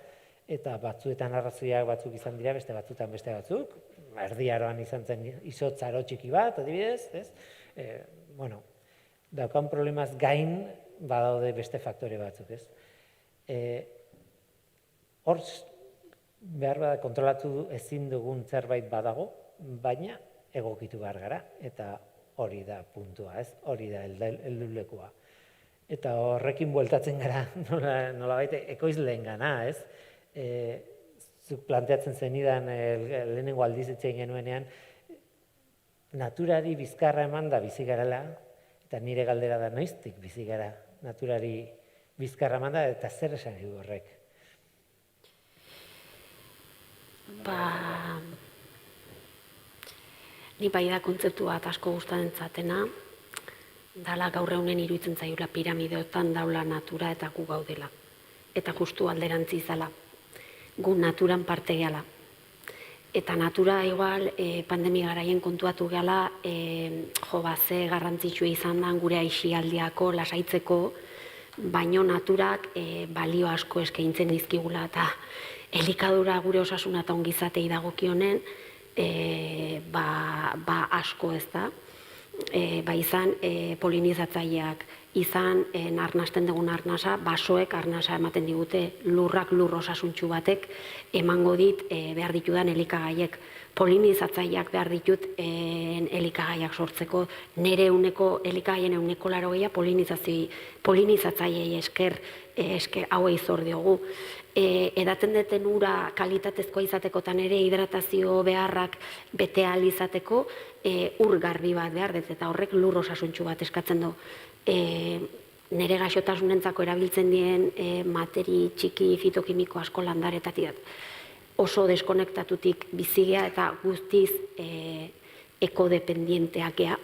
eta batzuetan arrazoiak batzuk izan dira, beste batzuetan beste batzuk, Erdi Aroan izan zen izotz aro txiki bat, adibidez, ez? Daukan problemaz gain badaude beste faktore batzuk, ez? Hor, behar bada kontrolatu ezin dugun zerbait badago, baina egokitu behar gara, eta hori da puntua, ez? Hori da heldulekua. Eta horrekin bueltatzen gara, nolabait ekoizleen gana, ez? Zuk planteatzen zenidan lehenengo aldiz etxein genuenean, naturari bizkarra eman da bizi garela, eta nire galdera da noiztik bizi gara naturari bizkarra eman da, eta zer esan du horrek? Ni bai da kontzeptu bat asko gustatzen zatena, dala gaur egunen iruditzen zaiola piramideotan daula natura eta gu gaudela. Eta justu alderantzi izala. Gu naturan parte gehala. Eta natura igual pandemia garaien kontuatu gehala, ze garrantzitsua izan da gure aisialdiako, lasaitzeko, baino naturak balio asko eskaintzen dizkigula eta elikadura gure osasuna eta ongizatei dagokionen asko ez da. Izan polinizatzaileak, izan arnasten dugun arnasa, basoek arnasa ematen digute, lurrak lur osasuntsu batek emango dit behar ditudan elikagaiek. Polinizatzaileak behar ditut elikagaiak sortzeko, nire elikagaien 80% polinizatzailei esker hauei zor diogu. Edaten duten ura kalitatezkoa izateko eta nire hidratazio beharrak bete ahal izateko ur garbi bat behar dut eta horrek lur osasuntsu bat eskatzen du. Nire gaixotasunentzako erabiltzen dien materi txiki fitokimiko asko landaretatik oso deskonektatutik bizigea eta guztiz ekodependienteak gea.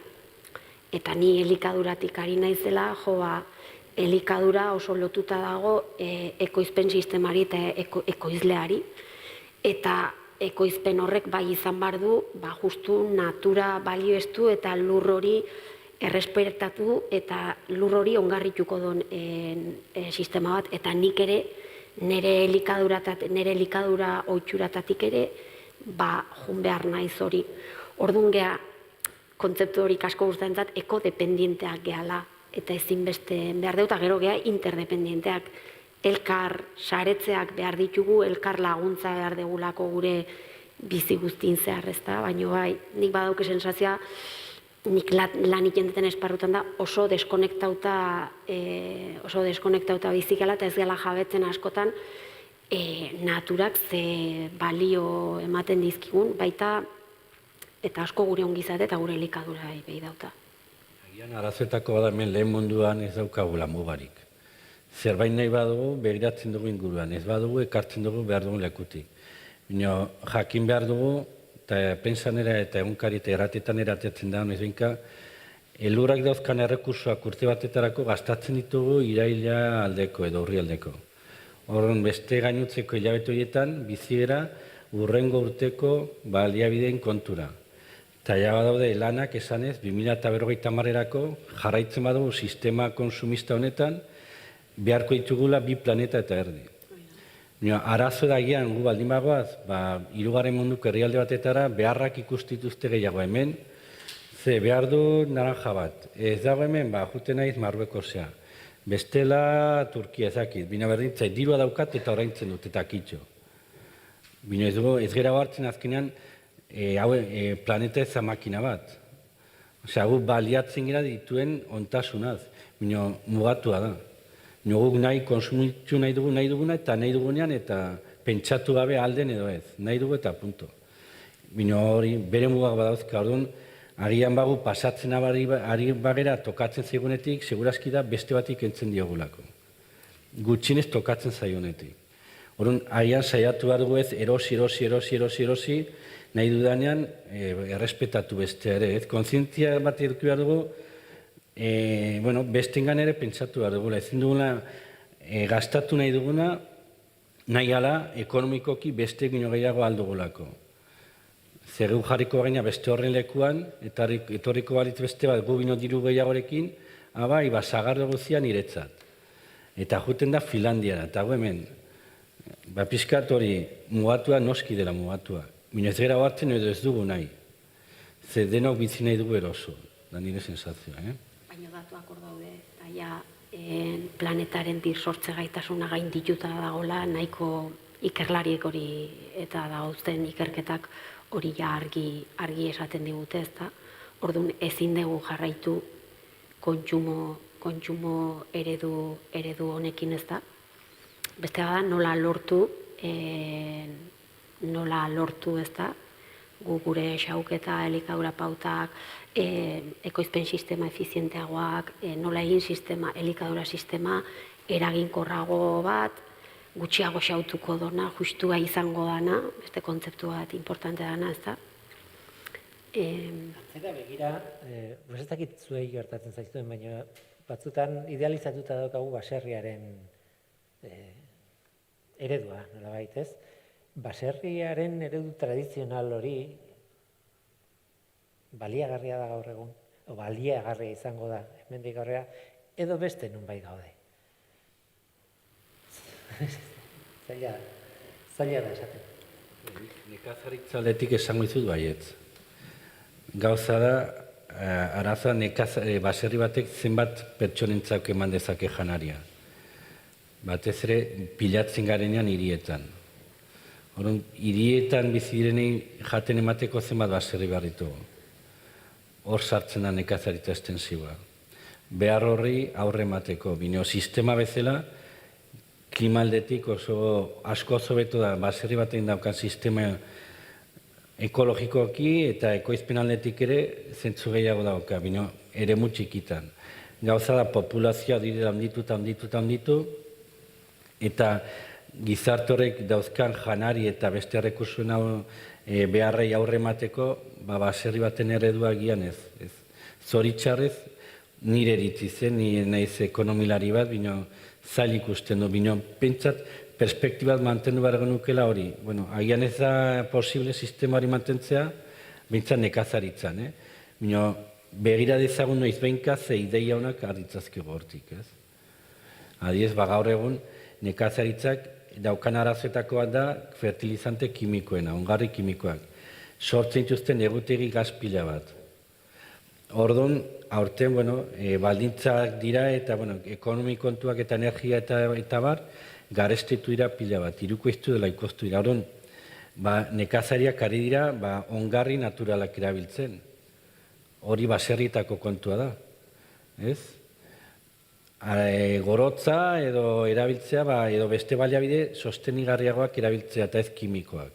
Eta ni elikaduratik ari naizela, elikadura oso lotuta dago ekoizpen sistemari eta ekoizleari. Eta ekoizpen horrek bai izan behar du, justu natura balioestu eta lur hori errespetatu eta lur hori ongarrituko duen sistema bat. Eta nik ere nire elikadura ohituratatik ere jun behar naiz hori. Orduan geha, kontzeptu hori asko gustatzen ekodependienteak gehala. Eta ezinbeste behar dugu, eta gero geha interdependienteak. Elkar saretzeak behar ditugu, elkar laguntza behar degulako gure bizi guztien zehar, ezta? Baina bai, nik badauke sensazioa, nik lan ikenteten esparrutan da oso deskonektauta bizikala eta ez gela jabetzen askotan naturak ze balio ematen dizkigun, baita eta asko gure ongizate eta gure elikadura behi dauta. Agian arazoetako bada hemen lehen munduan ez daukagula mugarik. Zerbait nahi badugu begiratzen dugu inguruan, ez badugu ekartzen dugu behar dugu lekutik. Baina jakin behar dugu, eta pentsanera eta egunkari eta erratetan eratetzen da, noizbeinka, elurrak dauzkan errekursoak urte batetarako gastatzen ditugu iraila aldeko edo urri aldeko. Horren beste gainutzeko hilabete horietan, bizigera urrengo urteko baliabideen kontura. Eta ja badaude lanak esanez, 2050erako jarraitzen badugu sistema konsumista honetan, beharko ditugula 2 planeta eta erdi. Arazo da gian gu baldin bagoaz, 3. munduko herrialde batetara beharrak ikustituzte gehiago hemen, ze behar du naranja bat. Ez dago hemen, juten naiz Marruekosea. Bestela Turkia ezakit, bina berdintzai, dirua daukat eta oraintzen dut eta kitxo. Bina ez gera hartzen azkenean, planeta ez makina bat. Osea, gu baliatzen gira dituen ontasunaz, bina mugatua da. Guk nahi konsumitu nahi duguna eta nahi dugunean eta pentsatu gabe alden edo ez. Nahi dugu eta punto. Bino hori bere mugak badauzka, orduan, agian bagu pasatzen ari bagera tokatzen zaigunetik, segurazki da beste batik entzen diogulako. Gutxinez tokatzen zaigunetik. Orduan, agian saiatu behar dugu ez erosi, nahi dudanean errespetatu beste ere. Kontzientzia bat eduki behar dugu, bestengan ere pentsatu behar dugula. Ezin dugula gastatu nahi duguna, nahi ala ekonomikoki beste gino gehiago aldugulako. Zer gu jarriko gaina beste horren lekuan, eta etorriko balitz beste bat gu bino diru gehiagorekin, zagardo guztian niretzat. Eta juten da Finlandiara, eta gu hemen, pixkat hori mugatua noski dela mugatua. Bino ez gara hartzen edo ez dugu nahi. Zer denok bizi nahi dugu eroso, da nire sensazioa, Baina datuak hor daude, eta planetaren sortze gaitasuna gain dituta dagoela, nahiko ikerlariek hori eta dauzten ikerketak hori ja argi esaten digute, ezta. Orduan ezin dugu jarraitu kontsumo eredu honekin, ezta. Beste da nola lortu, ezta. Gure xauketa, elikadura pautak, ekoizpen sistema efizienteagoak, nola egin elikadura sistema eraginkorrago bat, gutxiago xautuko dona, justua izango dana, beste kontzeptu bat importante dana, ez da. Atzera begira, ez dakit zuei gertatzen zaizuen, baina batzutan idealizatuta daukagu baserriaren eredua, nolabait ez? baserriaren eredu tradizional hori baliagarria da gaur egun, o baliagarria izango da hemendik aurrera, edo beste nonbait gaude. Zaila da esaten. Nekazaritza aldetik esango dizut baietz. Gauza da, arazoa baserri batek zenbat pertsonentzak eman dezake janaria. Batez ere, pilatzen garenean hirietan. Orduan, hirietan bizi direnei jaten emateko zenbat baserri behar ditugu. Hor sartzen da nekazaritza estensiboa. Behar horri aurre emateko. Bino, sistema bezala, klimaldetik oso asko hobeto da baserri batean daukan sistema ekologikoki eta ekoizpen aldetik ere zentzu gehiago dauka, bino ere txikitan. Gauza da populazioa direla handitu, eta gizarte horrek dauzkan janari eta beste errekursuen beharrei aurre emateko, baserri baten eredua gian ez. Zoritxarrez, nire eritzi zen, nire naiz ekonomilari bat, bino zail ikusten du, bino pentsat, perspektibat mantendu behar genukela hori. Bueno, agian ez da posible sistema hori mantentzea, bintzat nekazaritzan. Bino, begira dezagun noiz behinka ze ideia honak arditzazkego hortik. Adiez, gaur egun, nekazaritzak daukan arazoetako bat da fertilizante kimikoena, ongarri kimikoak. Sortzen dituzten egutegi gazpila bat. Orduan, aurten, baldintzak dira eta ekonomi kontuak eta energia eta bar, garestitu dira pila bat, irukoiztu dela ikostu dira. Orduan, nekazariak ari dira ongarri naturalak erabiltzen. Hori baserrietako kontua da. Gorotza edo erabiltzea, edo beste baliabide sostenigarriagoak erabiltzea eta ez kimikoak.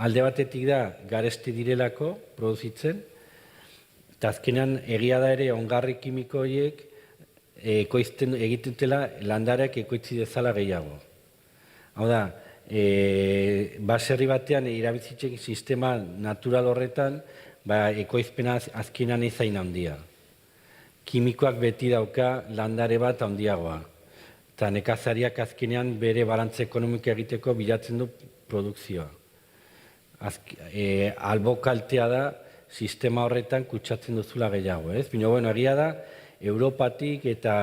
Alde batetik da garesti direlako produzitzen, eta azkenean egia da ere ongarri kimiko horiek egiten dela landareak ekoitzi dezala gehiago. Hau da, baserri batean erabiltzitzek sistema natural horretan ekoizpena azkenean ezain handia. Kimikoak beti dauka landare bat handiagoa. Eta nekazariak azkenean bere balantza ekonomika egiteko bilatzen du produkzioa. Albo kaltea da sistema horretan kutsatzen duzula gehiago. Baina, egia da, Europatik eta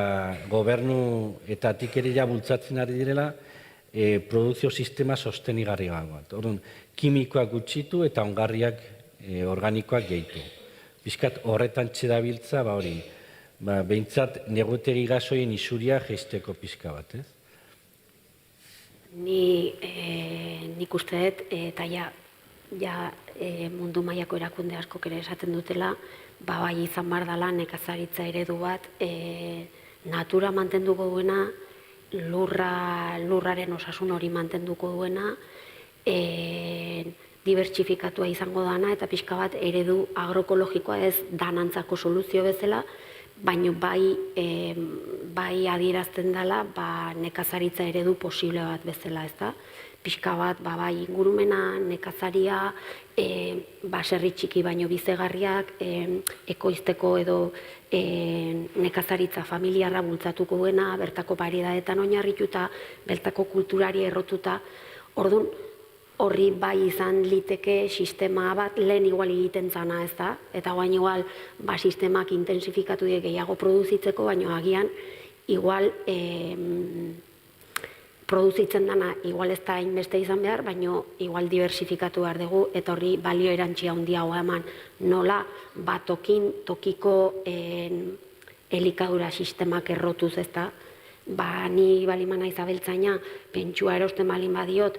gobernu etatik ere ja bultzatzen ari direla produkzio sistema sostenigarria bat. Orduan, kimikoak gutxitu eta ongarriak organikoak gehitu. Piskat horretan txedabiltza, hori, behintzat negutegi gasoien isuria jeisteko pixka bat, ez? Nik uste dut, eta mundu mailako erakunde askok ere esaten dutela, bai izan behar dela nekazaritza eredu bat, natura mantenduko duena, lurraren osasun hori mantenduko duena, dibertsifikatua izango dana, eta pixka bat eredu agroekologikoa ez danantzako soluzio bezala, baina bai adierazten dela nekazaritza eredu posible bat bezala, ez da? Pixka bat, bai ingurumena, nekazaria, baserri txiki baino bizegarriak, ekoizteko edo nekazaritza familiarra bultzatuko duena, bertako paridadetan oinarrituta, bertako kulturari errotuta. Orduan, horri bai izan liteke sistema bat lehen igual egiten zana, ez da? Eta guain igual, sistemak intensifikatu die gehiago produzitzeko, baina agian, igual produzitzen dana igual ez da hainbeste izan behar, baina igual diversifikatu behar dugu, eta horri balio erantsia handiagoa eman nola tokiko elikadura sistemak errotuz, ez da? Ni baliman naiz abeltzaina, pentsua erosten balin badiot,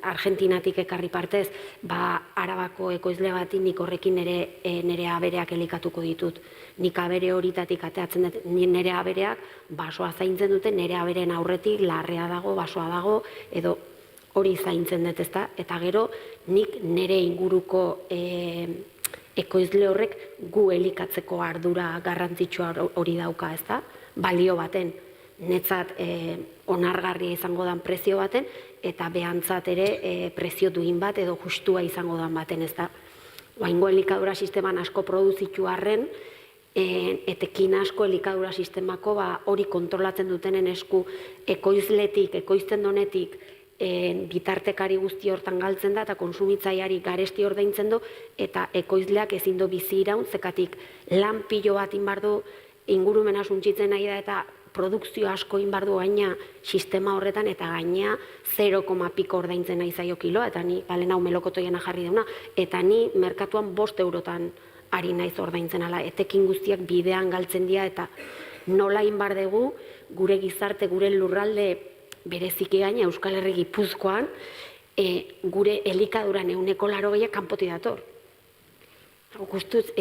Argentinatik ekarri partez, Arabako ekoizle bati nik horrekin nire abereak elikatuko ditut. Nik abere horitatik ateatzen dut, nire abereak basoa zaintzen dute, nire abereen aurretik larrea dago, basoa dago, edo hori zaintzen dut, ezta? Eta gero, nik nire inguruko ekoizle horrek gu elikatzeko ardura garrantzitsua hori dauka, ezta? Balio baten, netzat onargarria izango dan prezio baten, eta behantzat ere prezio duin bat edo justua izango dan baten, ez da. Oaingo elikadura sisteman asko produzitu arren, etekin asko elikadura sistemako hori kontrolatzen dutenen esku ekoizletik, ekoizten donetik bitartekari guzti hortan galtzen da eta konsumitzaileari garesti ordaintzen du eta ekoizleak ezin du bizi iraun, zekatik lan pilo bat inbardu ingurumena suntsitzen nahi da eta produkzio asko inbardu gaina sistema horretan eta gaina 0, piko ordaintzen nahi zaio kiloa eta ni balen hau melokotoiena jarri deuna eta ni merkatuan 5 eurotan ari naiz ordaintzen ala, etekin guztiak bidean galtzen dira eta nola inbar dugu gure gizarte, gure lurralde bereziki gaina Euskal Herri Gipuzkoan gure elikaduran 80% kanpotik dator. Gustuz,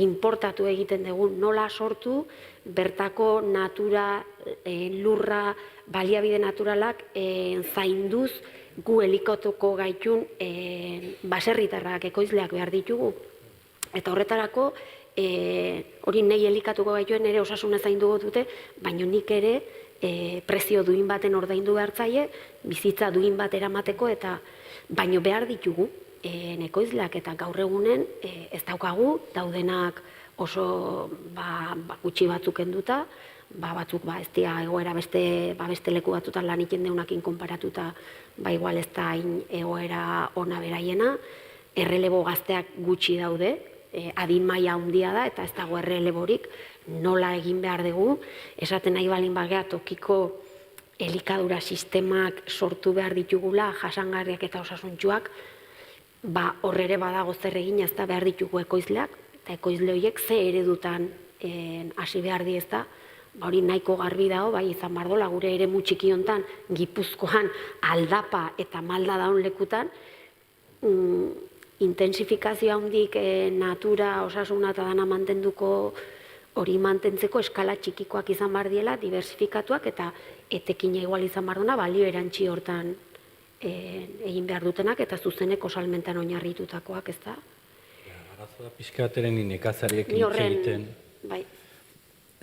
importatu egiten dugu nola sortu, bertako natura, lurra, baliabide naturalak zainduz gu elikatuko gaitun baserritarrak ekoizleak behar ditugu. Eta horretarako, hori nahi elikatuko gaituen ere osasuna zainduko dute, baina nik ere prezio duin baten ordaindu behartzaile, bizitza duin bat eramateko eta baino behar ditugu ekoizleak eta gaur egunen ez daukagu, daudenak oso gutxi batzuk enduta, batzuk ez dira egoera beste leku batzutan lan egiten deunakin konparatuta igual ez da egoera ona beraiena, errelebo gazteak gutxi daude, adin maila handia da eta ez dago erreleborik, nola egin behar dugu, esaten nahi balin bagea tokiko elikadura sistemak sortu behar ditugula, jasangarriak eta osasuntsuak, horrere badago zer egin ez da behar ditugu ekoizleak, eta ekoizle horiek ze eredutan hasi behar di ez da, hori nahiko garbi dago, bai izan bardola gure ere txiki hontan Gipuzkoan aldapa eta malda daun lekutan, intensifikazio handik natura, osasuna eta dana mantenduko hori mantentzeko eskala txikikoak izan behar diela, diversifikatuak eta etekina igual izan behar duna, balio erantzi hortan egin behar dutenak eta zuzeneko salmentan oinarritutakoak, ez da? Arazoa pixkateren nekazariekin hitz egiten.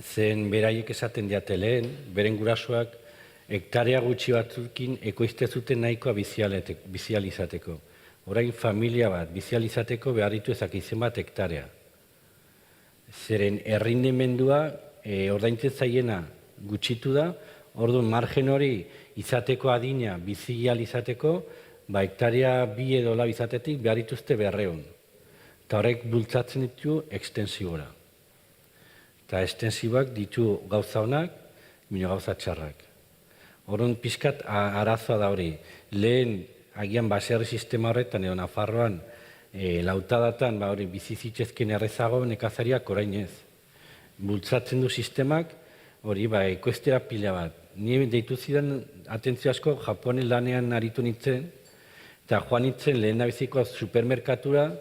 Zen beraiek esaten diate lehen, beren gurasoak hektarea gutxi batzukin ekoizte zuten nahikoa bizializateko. Orain familia bat bizializateko behar ditu ezakizen bat hektarea. Zeren errindimendua ordaintzen zaiena gutxitu da, orduan margen hori izateko adina bizializateko, hektarea 2 edo 4 izatetik behar dituzte 200. Eta horrek bultzatzen ditu ekstensiora. Eta ekstensiboak ditu gauza honak, baina gauza txarrak. Orduan pixkat arazoa da hori. Lehen agian baserri sistema horretan edo Nafarroan lautadatan bizizitzezken errezago nekazariak orain ez. Bultzatzen du sistemak hori ekoiztera pila bat. Ni deitu zidan atentzio asko Japonen lanean aritu nintzen eta joan nintzen lehen nabiziko supermerkatura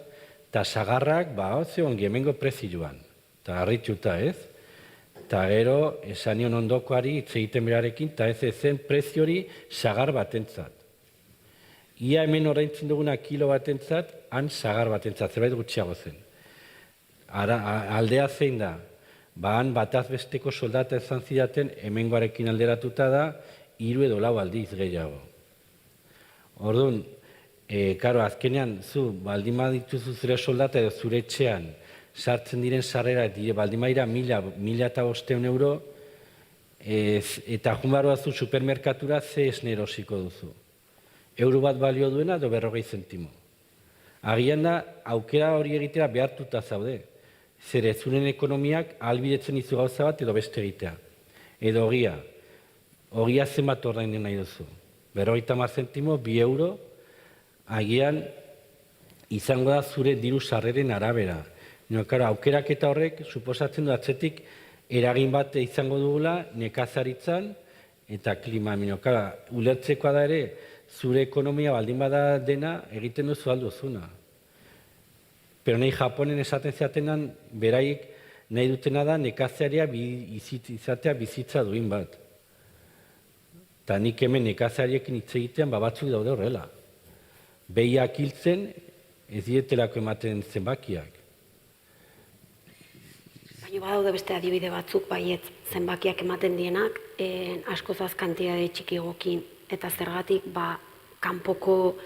eta sagarrak ze ongi hemengo prezioan. Eta harrituta ez. Eta gero esan nion ondokoari hitz egiten berarekin eta ez zen prezio hori sagar batentzat. Ia hemen ordaintzen duguna kilo batentzat, han sagar batentzat, zerbait gutxiago zen. Aldea zein da, han bataz besteko soldata izan zidaten hemengoarekin alderatuta da, 3 edo 4 aldiz gehiago. Orduan, azkenean, zu baldin badituzu zure soldata edo zure etxean sartzen diren sarrera, baldin badira 1.500 euro, eta junbaroa zu supermerkatura ze esne erosiko duzu. Euro bat balio duena edo 40 zentimo. Agian da, aukera hori egitera behartuta zaude. Zer zuren ekonomiak ahalbidetzen izu gauza bat edo beste egitea. Edo ogia zenbat ordainen nahi duzu. 50 zentimo, 2 euro, agian izango da zure diru sarreren arabera. Aukerak eta horrek suposatzen du atzetik eragin bat izango dugula nekazaritzan eta klima. Ulertzekoa da ere, zure ekonomia baldin bada dena egiten duzu alduzuna. Pero nahi Japonen esaten zatenan, beraik nahi dutena da nekazaria izatea bizitza duin bat. Eta nik hemen nekazariekin hitz egitean batzuk daude horrela. Behiak hiltzen ez dietelako ematen zenbakiak. Baina badaude beste adibide batzuk baiet zenbakiak ematen dienak, askozaz kantitate txikigokin eta zergatik kanpoko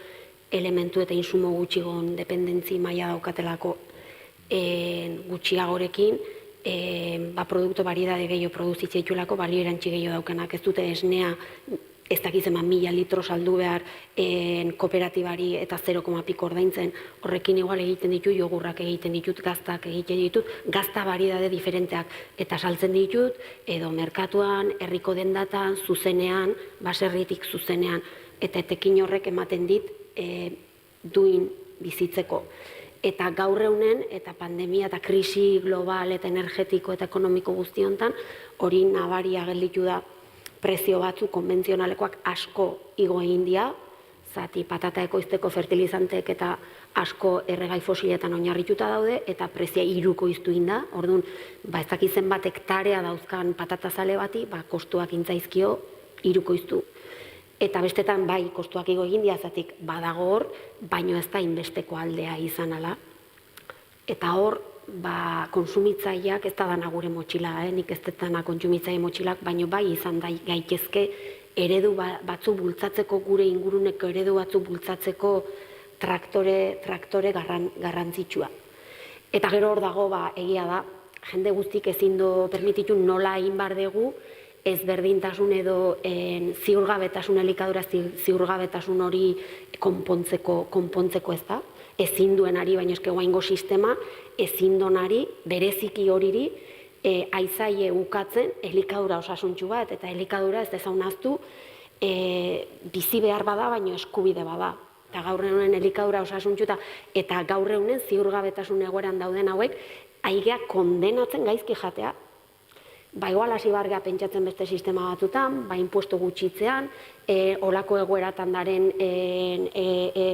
elementu eta insumo gutxigon dependentzi maila daukatelako gutxiagorekin produktu variedade gehiago produzitzea ditulako, balio erantzi gehiago daukenak, ez dute esnea, ez dakizema 1000 litro saldu behar kooperatibari eta 0,piko ordaintzen, horrekin igual egiten ditut, jogurrak egiten ditut, gaztak egiten ditut, gazta variedade diferenteak eta saltzen ditut, edo merkatuan, herriko dendatan, zuzenean, baserritik zuzenean, eta etekin horrek ematen dit duin bizitzeko. Eta gaur egunen, eta pandemia eta krisi global eta energetiko eta ekonomiko guzti hontan, hori nabaria gelditu da prezio batzu konbentzionalekoak asko igo egin dira, zati patata ekoizteko fertilizanteek eta asko erregai fosiletan oinarrituta daude, eta prezia hirukoiztu egin da. Orduan, ez dakizen bat hektarea dauzkan patatazale bati, kostuak intzaizkio hirukoiztu. Eta bestetan bai, kostuak igo egin dira, zatik badago hor, baino ez da inbesteko aldea izan ala. Eta hor, konsumitzaileak ez da dana gure motxila, nik ez dana kontsumitzaile motxilak, baino bai izan da gaitezke eredu batzu bultzatzeko, gure inguruneko eredu batzu bultzatzeko traktore garrantzitsua. Eta gero hor dago, egia da, jende guztik ezin do permititu nola egin bar dugu, ezberdintasun edo ziurgabetasun, elikadura ziurgabetasun hori konpontzeko ez da. Ezin duenari, baina eske guaingo sistema, ezin donari, bereziki horiri, aizaie ukatzen elikadura osasuntsu bat, eta elikadura ez dezaunaztu bizi behar bada, baina eskubide bada. Eta gaur egunen elikadura osasuntsu eta gaur egunen ziurgabetasun egoeran dauden hauek, aigea kondenatzen gaizki jatea. Igual hasi barga pentsatzen beste sistema batutan, impuesto gutxitzean, olako egoeratan daren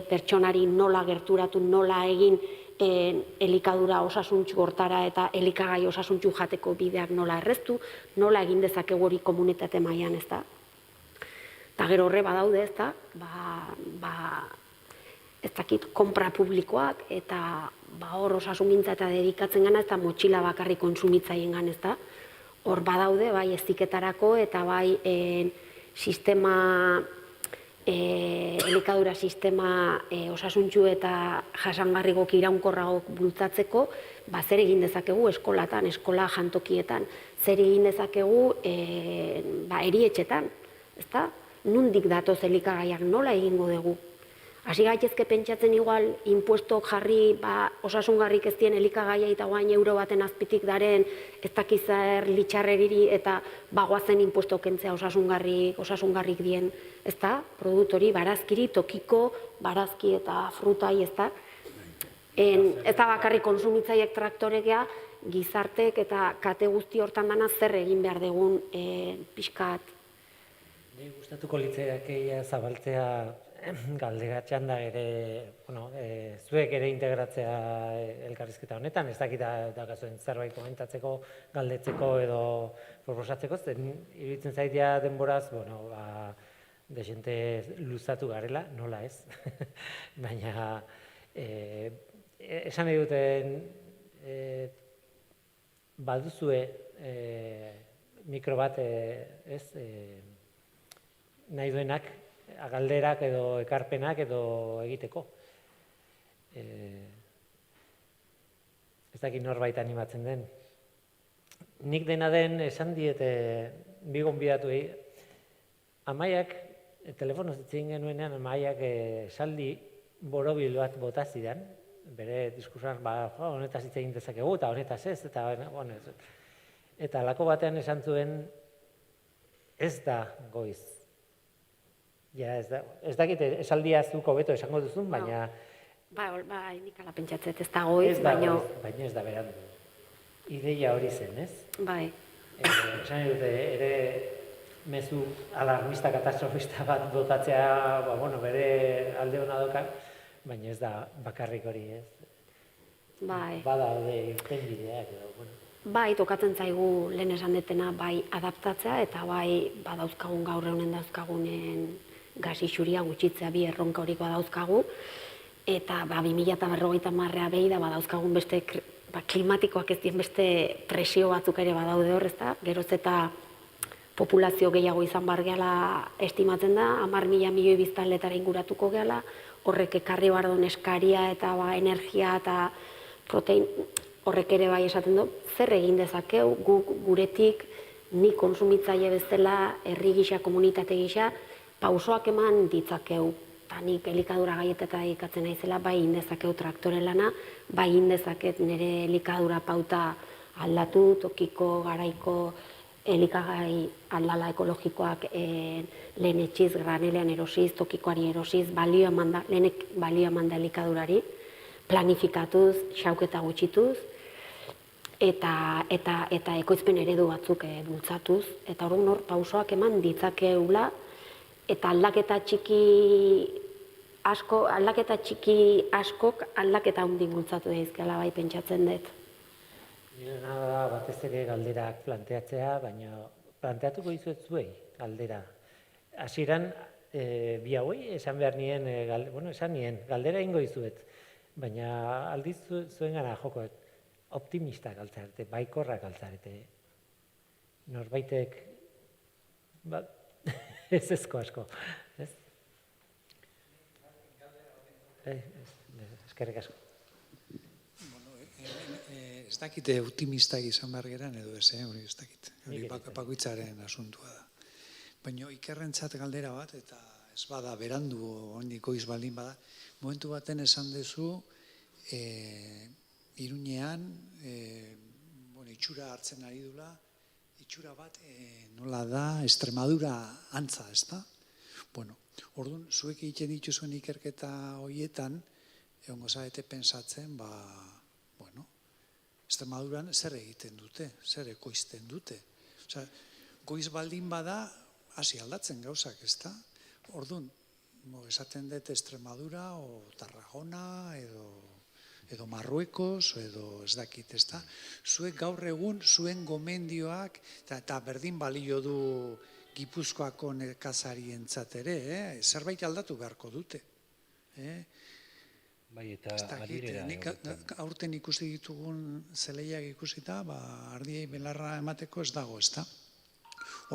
pertsonari nola gerturatu, nola egin elikadura osasuntxu hortara eta elikagai osasuntxu jateko bideak nola erreztu, nola egin dezakegu hori komunitate mailan, ez da. Eta gero horre badaude, ez da, ez dakit, konpra publikoak, eta hor osasungintza eta dedikatzen gana, ez da motxila bakarri konsumitzaien gana, ez da. Hor badaude, bai eziketarako eta bai elikadura sistema osasuntxu eta jasangarrigok iraunkorragok bultzatzeko, zer egin dezakegu eskolatan, eskola jantokietan, zer egin dezakegu erietxetan, ezta? Nundik datoz elikagaiak, nola egingo dugu? Hasi gaitezke pentsatzen igual, impuestok jarri osasungarrik ez dien elikagaia eta guain euro baten azpitik daren ez dakizar litxarreriri eta bagoazen impuestok kentzea osasungarrik dien, ez da? Produktori, barazkiri, tokiko, barazki eta frutai, ez da? Ez da bakarrik konsumitzaiek traktorekea, gizartek eta kate guzti hortan dana zer egin behar dugun pixkat. Ni gustatuko litzaiake zabaltzea galdera txanda ere, zuek ere integratzea elkarrizketa honetan, ez dakit dakazuen zerbait komentatzeko, galdetzeko edo proposatzeko, iruditzen zaitea denboraz, desente luzatu garela, nola ez, baina esan nahi duten baduzue mikro bat nahi duenak galderak edo ekarpenak edo egiteko. Ez dakit norbait animatzen den. Nik dena den esan diete bi gonbidatuei, Amaiak, telefonoz itzegin genuenean, Amaiak esaldi borobil bat bota zidan, bere diskursoan, honetaz hitz egin dezakegu, eta honetaz ez, eta halako batean esan zuen, ez da goiz. Ez dakit esaldia zuk hobeto esango duzun, baina... Nik ala pentsatzet ez da goiz, baina... Baina ez da berandu. Ideia hori zen, ez? Bai. Esan dute, ere mezu alarmista, katastrofista bat botatzea, bere alde hona dokan, baina ez da bakarrik hori, ez? Bai. Badaude irtenbideak edo, Bai, tokatzen zaigu lehen esan detena, bai adaptatzea, eta bai badauzkagun gaur egunen dauzkagunen gas isuria gutxitzea bi erronka horik badauzkagu, eta 2050 behi da badauzkagun beste klimatikoak ez dien beste presio batzuk ere badaude hor, ezta? Geroz eta populazio gehiago izan bar gehala estimatzen da, 10.000 milioi biztanletara inguratuko gehala, horrek ekarri bardon eskaria eta energia eta protein, horrek ere bai esaten du, zer egin dezakeu guk guretik, ni konsumitzaile bezala, herri gisa, komunitate gisa, pausoak eman ditzakeu. Eta nik elikadura gaieteta ikatzen naizela, bai indezakeu traktore lana, bai indezaket nire elikadura pauta aldatu, tokiko, garaiko, elikagai aldala ekologikoak lehen etxiz, granelean erosiz, tokikoari erosiz, lehenek balio eman da elikadurari, planifikatuz, xauketa gutxituz, eta ekoizpen eredu batzuk bultzatuz, eta hor pausoak eman ditzakeula, eta aldaketa txiki askok aldaketa handi bultzatu daizkela bai pentsatzen dut. Nirena da batez ere galderak planteatzea, baina planteatuko dizuet zuei galdera. Hasieran bi hauei esan behar nien, esan nien, galdera ingo dizuet, baina aldiz zuen gana joko, optimista galtzarete, baikorra galtzarete. Norbaitek, ez ezko asko, ez? Eskerrik asko. Ez dakite optimistak izan behar geran edo ez, hori ez dakit. Bakoitzaren asuntua da. Baina ikerrentzat galdera bat, eta ez bada berandu ondiko izbaldin bada, momentu baten esan duzu, Iruñean, itxura hartzen ari dula, itxura bat nola da, Extremadura antza, ez da? Bueno, orduan, zuek egiten dituzuen ikerketa horietan, egongo zarete pensatzen, Extremaduran zer egiten dute, zer ekoizten dute. Osea, goiz baldin bada, hasi aldatzen gauzak, ez da? Orduan, esaten dut Extremadura, o Tarragona, edo Marruekos, edo ez dakit, ez da? Zuek gaur egun, zuen gomendioak, eta berdin balio du Gipuzkoako nekazarientzat ere, zerbait aldatu beharko dute. Bai, eta adirera. Aurten ikusi ditugun zeleiak ikusita, ardiei belarra emateko ez dago, ez da?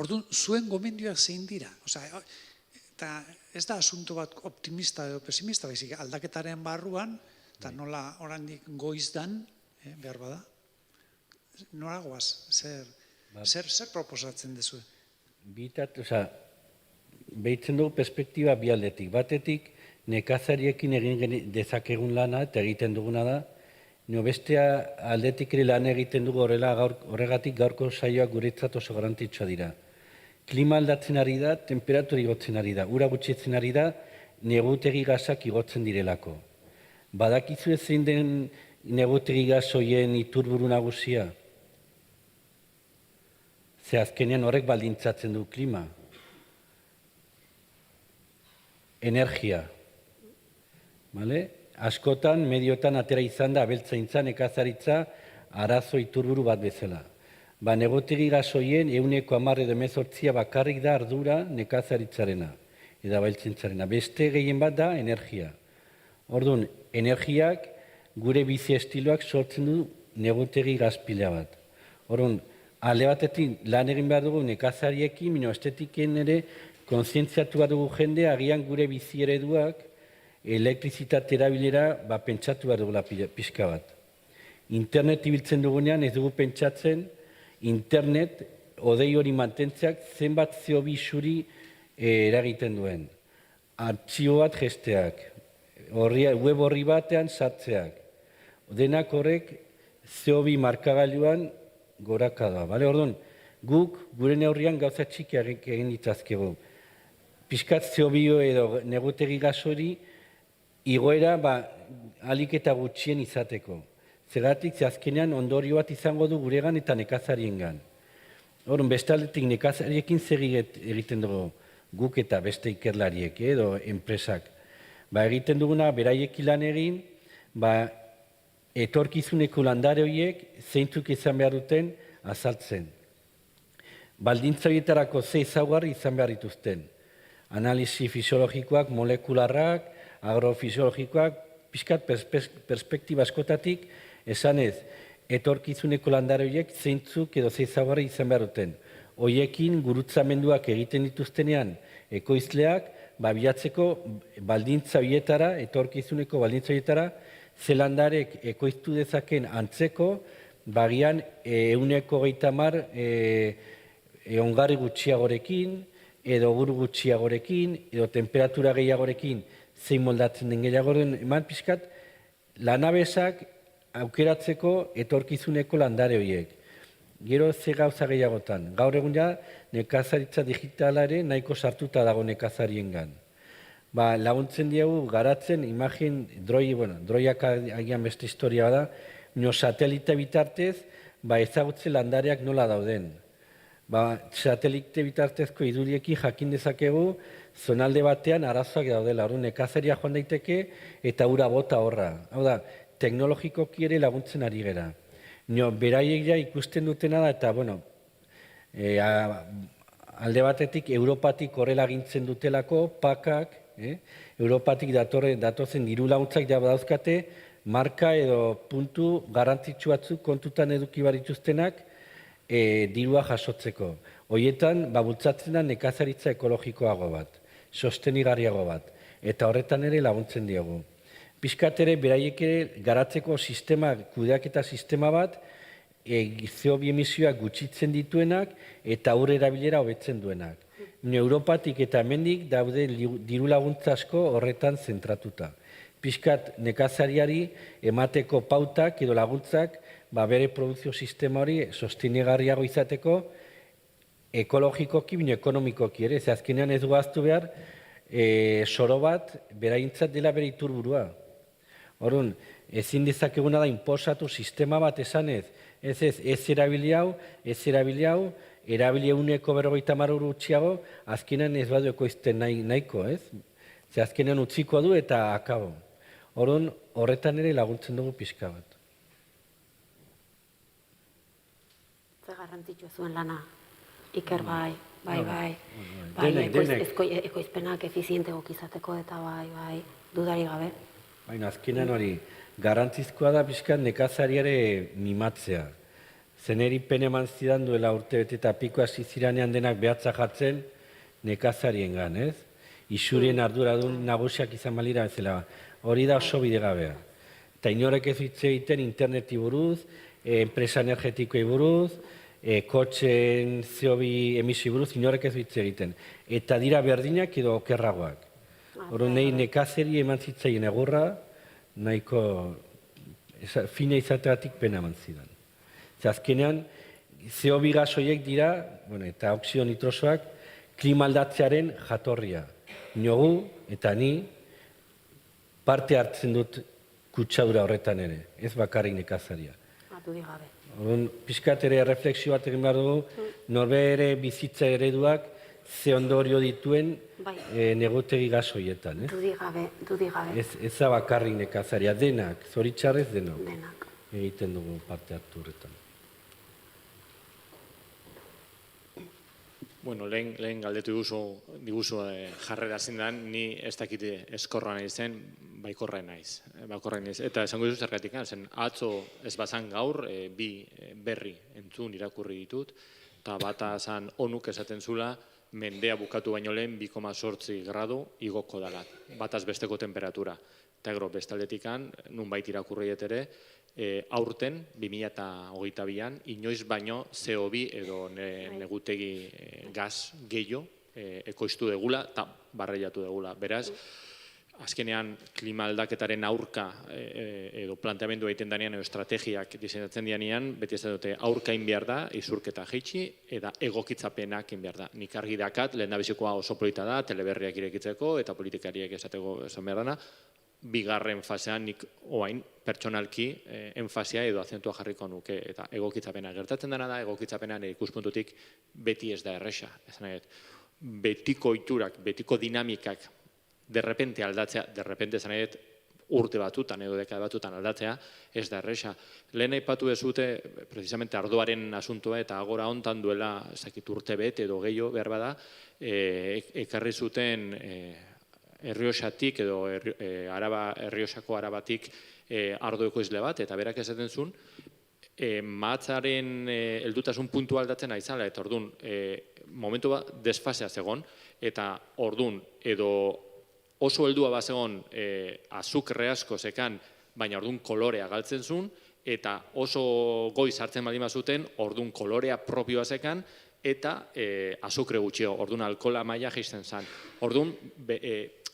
Orduan, zuen gomendioak zein dira. Eta ez da asunto bat optimista edo pesimista, baizik aldaketaren barruan, eta nola oraindik goizdan, behar bada, nora goaz, zer proposatzen duzu? Behitzen dugu perspektiba bi aldetik. Batetik, nekazariekin egin dezakegun lana eta egiten duguna da, beste aldetik ere lan egiten dugu horregatik gaurko saioak guretzat oso garrantzitsua dira. Klima aldatzen ari da, temperatura igotzen ari da, ura gutxitzen ari da, negutegi gasak igotzen direlako. Badakizu zein den negutegi gas horien iturburu nagusia? Ze azkenean horrek baldintzatzen du klima. Energia. Askotan, mediotan atera izan da abeltzaintza, nekazaritza, arazo iturburu bat bezala. Negutegi gas horien 10% bakarrik da ardura nekazaritzarena, eta abeltzaintzarena. Beste gehien bat da energia. Orduan, energiak gure bizi estiloak sortzen du negutegi gazpila bat. Orduan, alde batetik lan egin behar dugu nekazariekin, mino estetiken ere kontzientziatu bat dugu jende, agian gure bizi ereduak elektrizitate erabilera pentsatu behar dugula pixka bat. Internet ibiltzen dugunean ez dugu pentsatzen internet odei hori mantentzeak zenbat CO2 isuri eragiten duen. Artxibo bat gesteak, web horri batean sartzeak. Denak horrek CO2 markagailuan goraka da. Orduan, guk gure neurrian gauza txikiak egin ditzazkegu. Piskat CO2 edo negutegi gas hori igoera alik eta gutxien izateko. Zergatik, azkenean ondorio bat izango du guregan eta nekazariengan. Orduan, beste aldetik nekazariekin zer egiten dugu guk eta beste ikerlariek edo enpresak. Egiten duguna, beraiekin lan egin, etorkizuneko landare horiek zeintzuk izan behar duten azaltzen. Baldintza horietarako ze ezaugarri izan behar dituzten. Analisi fisiologikoak, molekularrak, agrofisiologikoak, pixkat perspektiba askotatik, esanez, etorkizuneko landare horiek zeintzuk edo ze ezaugarri izan behar duten. Horiekin gurutzamenduak egiten dituztenean ekoizleak, bilatzeko baldintza horietara, etorkizuneko baldintza horietara, ze landarek ekoiztu dezaken antzeko, bagian 130 ongarri gutxiagorekin, edo buru gutxiagorekin, edo temperatura gehiagorekin, zein moldatzen den gehiagoren, eman pixkat, lanabesak aukeratzeko etorkizuneko landare horiek. Gero ze gauza gehiagotan. Gaur egun ja, nekazaritza digitala ere nahiko sartuta dago nekazariengan. Laguntzen diegu garatzen, imagin, droiak agian beste historia da, satelite bitartez, ezagutzen landareak nola dauden. Satelite bitartezko iduriekin jakin dezakegu, zonalde batean arazoak daudela. Orduan, nekazaria joan daiteke eta ura bota horra. Hau da, teknologikoki ere laguntzen ari gera. Beraiek ja ikusten dutena da, eta, alde batetik, Europatik horrela gintzen dutelako, pakak, Europatik datozen diru laguntzak ja badauzkate, marka edo puntu garrantzitsu batzuk kontutan eduki barituztenak dirua jasotzeko. Horietan, bultzatzen da nekazaritza ekologikoago bat, sostenigarriago bat, eta horretan ere laguntzen diogu. Piskat ere, beraiek ere garatzeko kudeaketa sistema bat, CO2 emisioak gutxitzen dituenak eta aurre erabilera hobetzen duenak. Europatik eta hemendik daude diru laguntza asko horretan zentratuta. Piskat nekazariari emateko pautak edo laguntzak bere produkzio sistema hori sostinegarriago izateko ekologikoki bine ekonomikoki ere. Azkenean ez duaztu behar soro bat beraintzat dela bere iturburua. Orduan, ezin dezakeguna da inposatu sistema bat esanez, ez erabili hau, erabili 150 euro gutxiago, azkenean ez badu ekoizten nahiko, ez? Azkenean utziko du eta akabo. Orduan, horretan ere laguntzen dugu pixka bat. Ze garrantzitsu zuen lana, Iker bai. Ekoizpenak efizienteak izateko eta bai, dudari gabe. Baina azkenean hori, garrantzizkoa da pixkat nekazariare mimatzea. Zeneri pene eman zidan duela urte bete eta piko hasi ziranean denak behatza jartzen nekazariengan, ez? Isurien arduradun nagusiak izan balira bezala. Hori da oso bidegabea. Eta inorek ez hitz egiten interneti buruz, enpresa energetikoei buruz, kotxen CO2 emisio buruz, inorek ez hitz egiten. Eta dira berdinak edo okerragoak. Hori nahi nekazeri eman zitzaien egurra, nahiko fina izateatik pena eman zidan. Azkenean, CO2 gas horiek dira, eta oxido nitrosoak, klima aldatzearen jatorria. Niogu eta ni parte hartzen dut kutsadura horretan ere, ez bakarrik nekazaria. Dudigabe. Piskat ere refleksio bat egin behar dugu, norbere bizitza ereduak ze ondorio dituen negutegi gas horietan. Dudigabe. Ez da bakarrik nekazaria, denak, zoritxarrez denok. Egiten dugu parte hartu horretan. Bueno, lehen galdetu diguzu jarrera zindan, ni ez dakite eskorra nahi zen, baikorra naiz. Eta esango dizu zergatik, zen atzo ez bazan gaur, bi berri entzun irakurri ditut, eta bata zan onuk esaten zula, mendea bukatu baino lehen 2,8 gradu igoko dala, bataz besteko temperatura. Eta gero bestaldetikan, nunbait irakurri ere, aurten, 2022an, inoiz baino CO2 edo negutegi gaz gehiago ekoiztu degula eta barreiatu degula. Beraz, azkenean klima aldaketaren aurka edo planteamendu egiten danean edo estrategiak diseinatzen dianean, beti ez dute aurkain behar da, izurketa jeitsi, eta egokitzapenak behar da. Nik argi dakat, lehen nabizikoa oso polita da, teleberriak irekitzeko eta politikariak esateko esan behar dana, bigarren fasean nik oain pertsonalki enfazia edo azentua jarriko nuke eta egokitzapena. Gertatzen dena da, egokitzapenan ikuspuntutik beti ez da erresa. Betiko iturak, betiko dinamikak derrepente aldatzea, derrepente zanet urte batutan edo dekade batutan aldatzea, ez da erresa. Lehen aipatu dezute, precisamente ardoaren asuntoa eta agora hontan duela urte bet edo gehiago behar bada, ekarri zuten Errioxatik edo Errioxako arabatik ardo ekoizle bat, eta berak esaten zuen, mahatzaren heldutasun puntua aldatzen aizala, eta orduan, momentu bat desfasea zegon, eta orduan, edo oso heldua bat zegon azukre asko zekan baina orduan kolorea galtzen zuen, eta oso goiz hartzen baldin bazuten, orduan kolorea propioa zekan, eta azukre gutxio, orduan alkohola maila jaisten zen. Orduan,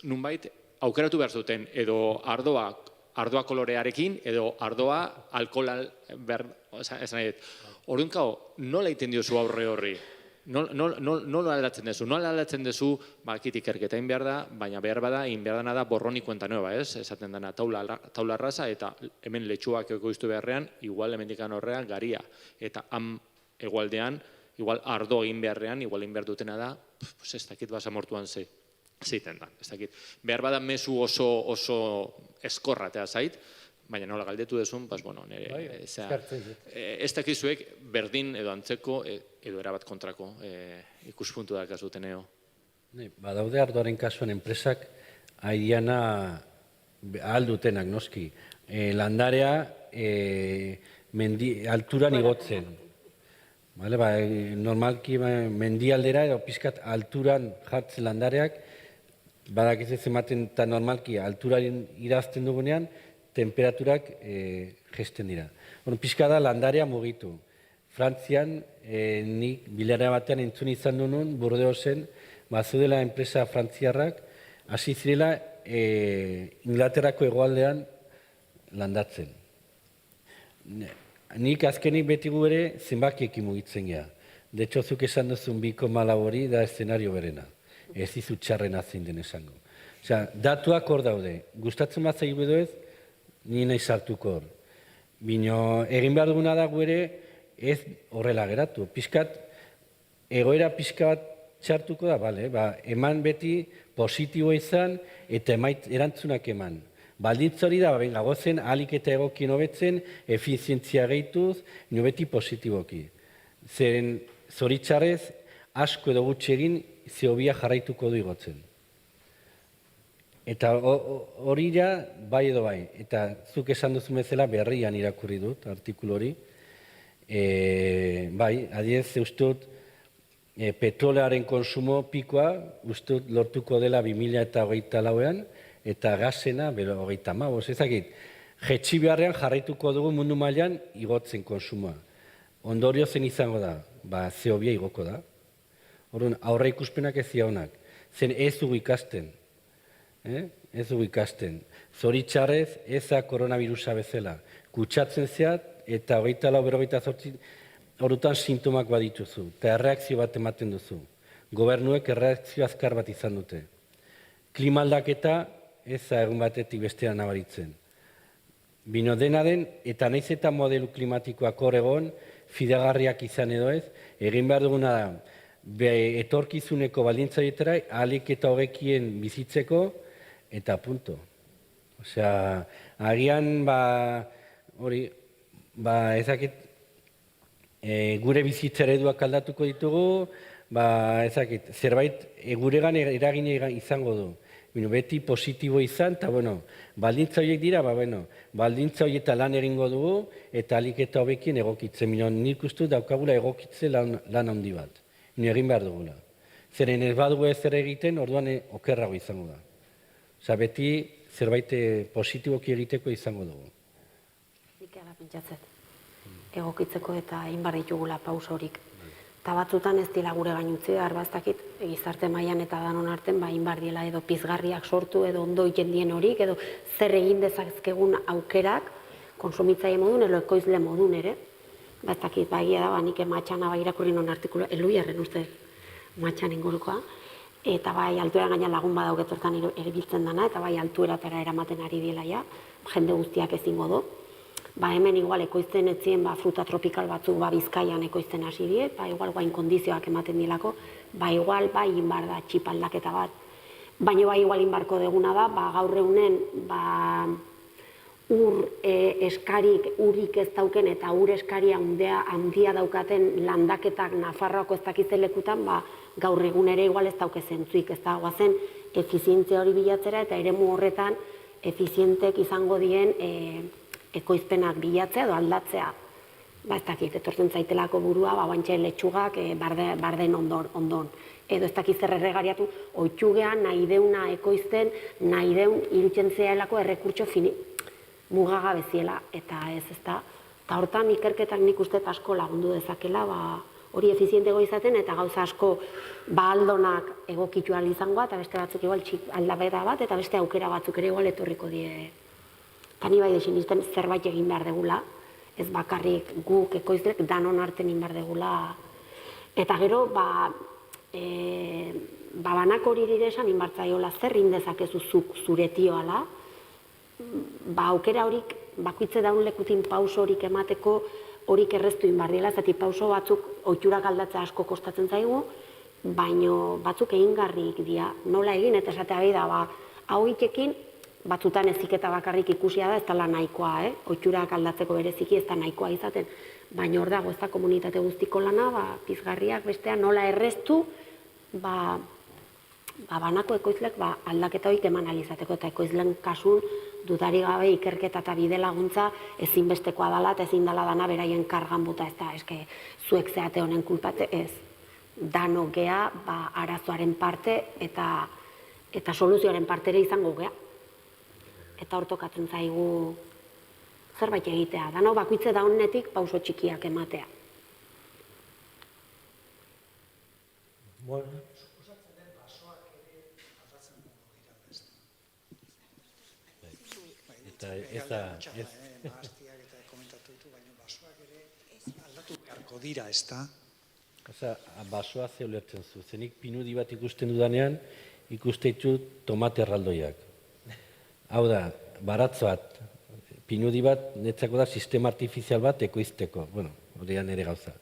nunbait, aukeratu behar zuten, edo ardoa kolorearekin, edo ardoa alkohola esan nahi dut. Orduan, nola egiten diozu aurre horri? Nola aldatzen dezu, bakit ikerketain behar da, baina behar bada, behar dana da borroni kuenta nueva, ez? Esaten dana taula arraza, eta hemen letxuak ekoiztu beharrean, igual hemendikan horrean garia. Eta egualdean, igual ardo egin beharrean, igual egin behar dutena da, ez dakit basamortuan zeiten da. Ez dakit, behar bada mezu oso eskorratea zait, baina nola galdetu dezun, ez dakizuek berdin edo antzeko edo erabat kontrako ikuspuntu da kasuten eo. Badaude ardoaren kasuan enpresak haidiana ahal dutenak noski. Landarea alturan igotzen. Normalki mendialdera edo pizkat alturan jartzen landareak, badakiz ez ematen eta normalki alturaren irazten dugunean, temperaturak gesten dira. Pizka da landarea mugitu. Frantzian, nik bilera batean entzun izan duen, Burdeosen, bazudela enpresa frantziarrak, hasi zirela Inglaterrako hegoaldean landatzen. Nik azkenik beti gu ere zenbakiekin mugitzen geha. De hecho, zuk esan duzun 2,4 hori da eszenario berena. Ez izu txarrena zein den esango. Osea, datuak hor daude. Gustatzen bat zaigu edo ez, ni nahi sartuko hor. Bino, egin behar duguna da gu ere ez horrela geratu. Piskat, egoera pixka bat txartuko da, eman beti positibo izan eta erantzunak eman. Balditz hori da, gagozen ahalik eta egokien hobetzen, efizientzia gehituz, nio beti positiboki. Zeren zoritxarrez, asko edo gutxi egin, zehobia jarraituko du igotzen. Eta hori ja, bai edo bai. Eta zuk esan duzu bezala berrian irakurri dut, artikulu hori. Bai, adiez, ustut, petrolearen konsumo pikoa, ustut, lortuko dela 2024an, eta gazena, bero, 35, ezakit, jetxi beharrean jarraituko dugu mundu mailan igotzen konsumoa. Ondorio zen izango da, zehobia igoko da. Orduan, aurre ikuspenak ez zionak. Zen ez dugu ikasten. Ez dugu ikasten. Zoritxarrez, eza koronavirusa bezala. Kutsatzen zeat, eta 24-48 horutan sintomak badituzu. Eta erreakzio bat ematen duzu. Gobernuek erreakzio azkar bat izan dute. Klima aldaketa, eza egun batetik bestean nabaritzen. Bino dena den, eta naiz eta modelu klimatikoak hor egon, fidagarriak izan edo ez, egin behar duguna da, etorkizuneko baldintzaietara, ahalik eta hogekien bizitzeko, eta punto. Osea, agian, ezakit, gure bizitza ereduak aldatuko ditugu, ezakit, zerbait guregan eragina izango du. Beti positibo izan, eta baldintza horiek dira, baldintza horiek eta lan egingo dugu, eta ahalik eta hobekien egokitzen. Nik uste daukagula egokitze lan handi bat. Egin behar dugula. Zeren ez badugu ezer egiten, orduan okerrago izango da. Osa, beti zerbait positiboki egiteko izango dugu. Nik gara pentsatzet. Egokitzeko eta inbar ditugula pausa horik. Eta batzutan ez dira gure gainutzi, arbaztakit, gizarte mailan eta danon arten, inbar diela edo pizgarriak sortu, edo ondo ikendien horik, edo zer egin dezazkegun aukerak, konsumitzaile modun, edo ekoizle modun ere. Baztakit, egia da, nik matxana irakurri non artikulu, Eluiarren uste matxan ingurukoa, eta altuera gaina lagun badauketortan erabiltzen dana, eta altueratara eramaten ari dela ja, jende guztiak ezingo do. Hemen igual ekoizten etzien fruta tropikal batzuk Bizkaian ekoizten hasi die, igual guain kondizioak ematen dilako, igual inbar da txipaldaketa bat. Baina igual inbarko deguna da, gaur egunen ur eskarik, urik ez dauken eta ur eskaria handia daukaten landaketak Nafarroako ez dakizelekutan, gaur egun ere igual ez dauke zentzuik, ez da guazen efizientzia hori bilatzera eta eremu horretan efizientek izango dien ekoizpenak bilatzea edo aldatzea. Ez dakit, etortzen zaitelako burua, bantxe letxugak barden ondon. Edo ez dakit zer erregariatu, oitxugean nahi deuna ekoizten, nahi deun irutzen zeaelako errekurtso mugagabeziela, eta ezta. Eta hortan ikerketak nik uste asko lagundu dezakela, hori efizientego izaten, eta gauza asko aldonak egokitu ahal izangoa, eta beste batzuk igual aldaketa bat, eta beste aukera batzuk ere igual etorriko die. Eta ni bai desinisten zerbait egin behar degula, ez bakarrik guk ekoizlek danon arten egin behar degula. Eta gero, banak hori dire esan inbartzaiola zer indezakezu zuk zure tioala, aukera horik bakoitze daun lekutin pauso horik emateko horik erreztu inbardiela, zati pauso batzuk oiturak aldatzea asko kostatzen zaigu, baino batzuk egingarrik dira, nola egin, eta esatea behi da, hau itekin, batzutan eziketa bakarrik ikusia da, ez da nahikoa, oiturak aldatzeko bereziki ez da nahikoa izaten, baina hor dago ez da komunitate guztiko lana, pizgarriak bestean nola erreztu, banako ekoizlek aldaketa horik eman alizateko, eta ekoizlen kasun dudari gabe ikerketa eta bide laguntza ezinbestekoa dela eta ezin dela dana beraien kargan buta, ez da, eske zuek zeate honen kulpate, ez. Dano gea, arazoaren parte eta soluzioaren partere izango gea. Eta hor tokatzen zaigu zerbait egitea, dano bakoitze da honetik pauso txikiak ematea. Bueno. Mahastiak eta komentatu ditu, baina basoak ere aldatu beharko dira, ez da? Basoa ze ulertzen zu, zenik pinudi bat ikusten dudanean, ikusten ditut tomate erraldoiak. Hau da, baratzo bat, pinudi bat, netzako da sistema artifizial bat ekoizteko, bueno, hori da nire gauza.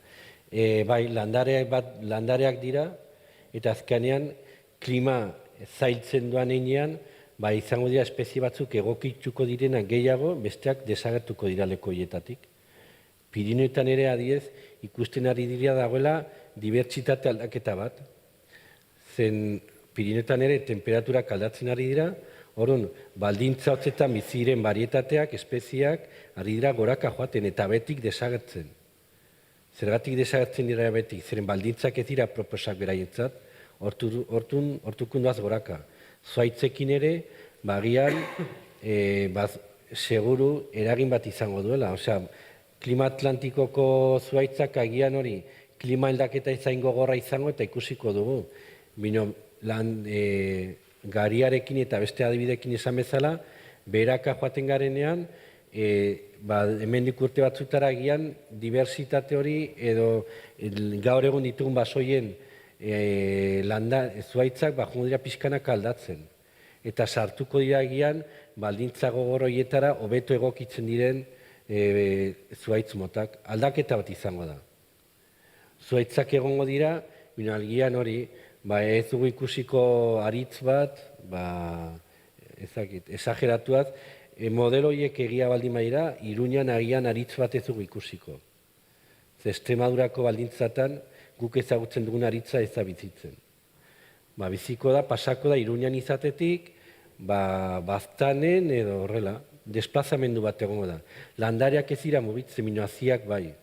Bai, landareak dira, eta azkenean klima zailtzen duan einean, izango dira espezie batzuk egokituko direnak gehiago, besteak desagertuko dira leku horietatik. Pirinioetan ere adiez, ikusten ari dira dagoela dibertsitate aldaketa bat. Zen Pirinioetan ere temperaturak aldatzen ari dira, orduan baldintza hotzetan biziren barietateak, espezieak, ari dira goraka joaten eta betik desagertzen. Zergatik desagertzen dira betik, zeren baldintzak ez dira proposak beraientzat, hortukundoaz goraka. Zuaitzekin ere, bagian, seguru eragin bat izango duela. Osea, klima atlantikoko zuaitzak agian hori, klima aldaketa izain gogorra izango eta ikusiko dugu. Bino, gariarekin eta beste adibidekin esan bezala, beheraka joaten garenean, hemendik urte batzutara agian, diversitate hori edo gaur egun ditugun basoien zuaitzak joango dira pixkanak aldatzen. Eta sartuko dira egian baldintza gogor horietara hobeto egokitzen diren zuaitz motak. Aldaketa bat izango da. Zuaitzak egongo dira, bino algian hori, ez dugu ikusiko aritz bat, esageratuaz, modelo horiek egia baldin badira, Iruñan agian aritz bat ez dugu ikusiko. Extremadurako baldintzatan, guk ezagutzen dugun aritza ez da bizitzen. Biziko da, pasako da Iruñan izatetik, baztanen edo horrela, desplazamendu bat egongo da. Landareak ez dira mugitzen, minoaziak bai.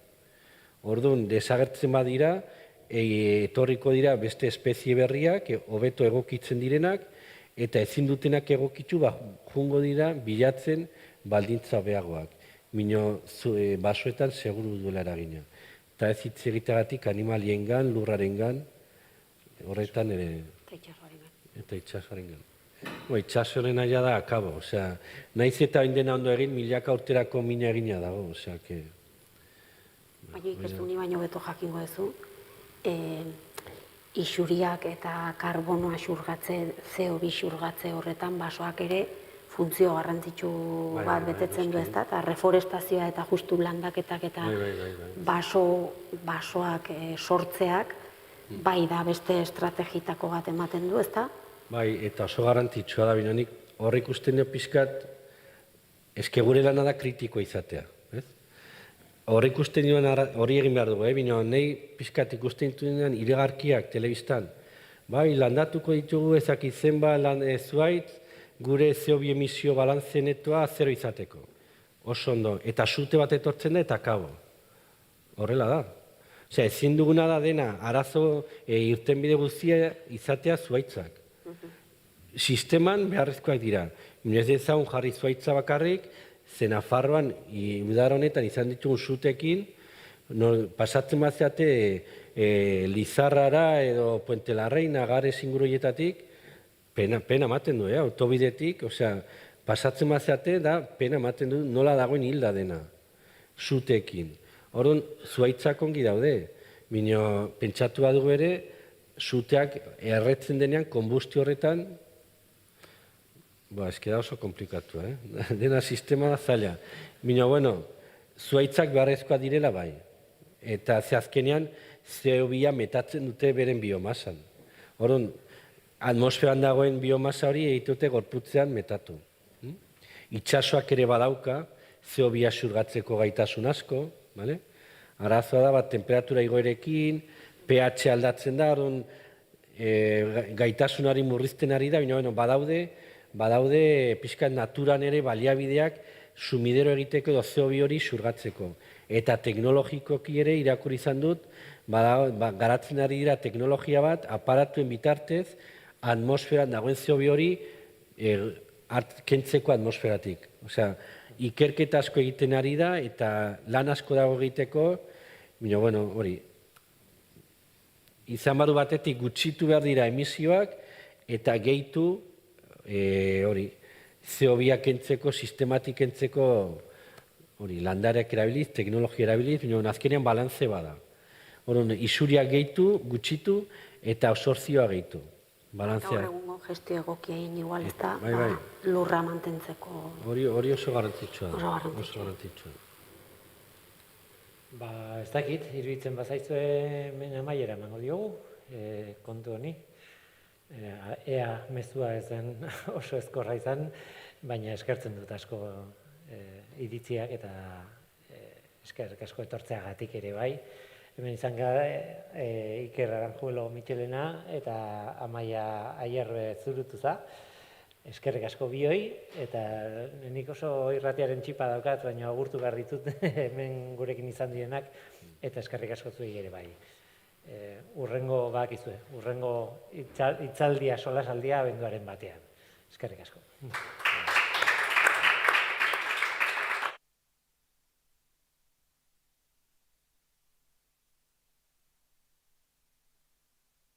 Orduan, desagertzen badira, etorriko dira beste espezie berriak, hobeto egokitzen direnak, eta ezin dutenak egokitu, jungo dira bilatzen baldintza beagoak. Mino basoetan seguru duela eragina. Eta ez hitz egiteagatik animaliengan, lurrarengan, horretan ere... Eta itxasoarengan. Itxasoaren aia da akabo, osea, naiz eta hain dena ondo egin, milaka urterako mina egina dago, osea, que... Baina ikestu ni baino beto jakingo duzu, isuriak eta karbonoa xurgatze, CO2 xurgatze horretan basoak ere funtzio garrantzitsu bat betetzen du, ezta, eta reforestazioa eta justu landaketak eta basoak sortzeak, bai da beste estrategitako bat ematen du, ezta? Bai, eta oso garrantzitsua da, binonik hor ikusten dio pixkat, eske gure lana da kritikoa izatea. Hor ikusten dioan hori egin behar dugu, bino nahi pixkat ikusten dioan iragarkiak telebistan. Bai, landatuko ditugu ezakitzen zuaitz, gure CO2 emisio balantzenetoa zero izateko. Oso ondo, eta sute bat etortzen da eta kabo. Horrela da. Osea, ezin duguna da dena, arazo irtenbide guztia izatea zuaitzak. Sisteman beharrezkoak dira. Ez dezagun jarri zuaitza bakarrik, Ze Nafarroan, udar honetan izan ditugun sutekin, pasatzen bazeate Lizarrara edo Puente la Reina, Gares inguruietatik, pena ematen du, autobidetik, osea, pasatzen bazeate da, pena ematen du nola dagoen hilda dena, sutekin. Orduan, zuaitzak ongi daude, bino pentsatu badugu ere, suteak erretzen denean, konbustio horretan, ez da oso komplikatu, dena sistema da zaila. Bino, bueno, zuaitzak beharrezkoa direla bai, eta ze azkenean, CO2 metatzen dute beren biomasan. Orduan, atmosferan dagoen biomasa hori egitute gorputzean metatu. Itxasoak ere badauka, CO2 xurgatzeko gaitasun asko, arazoa da, temperatura igoerekin, pH aldatzen da, orduan, gaitasunari murrizten ari da, baina badaude pixka naturan ere baliabideak sumidero egiteko edo CO2 hori xurgatzeko. Eta teknologikoki ere irakurri izan dut, garatzen ari dira teknologia bat, aparatuen bitartez, atmosferan dagoen CO2 hori kentzeko atmosferatik. Osea, ikerketa asko egiten ari da, eta lan asko dago egiteko, baina, bueno, hori, izan badu batetik gutxitu behar dira emisioak, eta gehitu, hori, CO2 kentzeko, sistematik kentzeko, hori, landareak erabiliz, teknologia erabiliz, baina azkenean balantze bada. Isuriak gehitu, gutxitu, eta absortzioa gehitu. Gaur egungo gestio egokien igual ez da, lurra mantentzeko. Hori oso garrantzitsua da. Oso garrantzitsua. Ez dakit, iruditzen bazaizue amaiera emango diogu, kontu honi. Ea mezua ezen oso ezkorra izan, baina eskertzen dut asko iritziak eta eskerrik asko etortzeagatik ere bai. Hemen izan gara Iker Aranjuelo Michelena eta Amaia Aierbe Zurutuza. Eskerrik asko bioi, eta nik oso irratiaren txipa daukat, baina agurtu behar ditut hemen gurekin izan direnak, eta eskerrik asko zuei ere bai. Urrengo bakizue, urrengo itzaldia, solasaldia abenduaren batean. Eskerrik asko.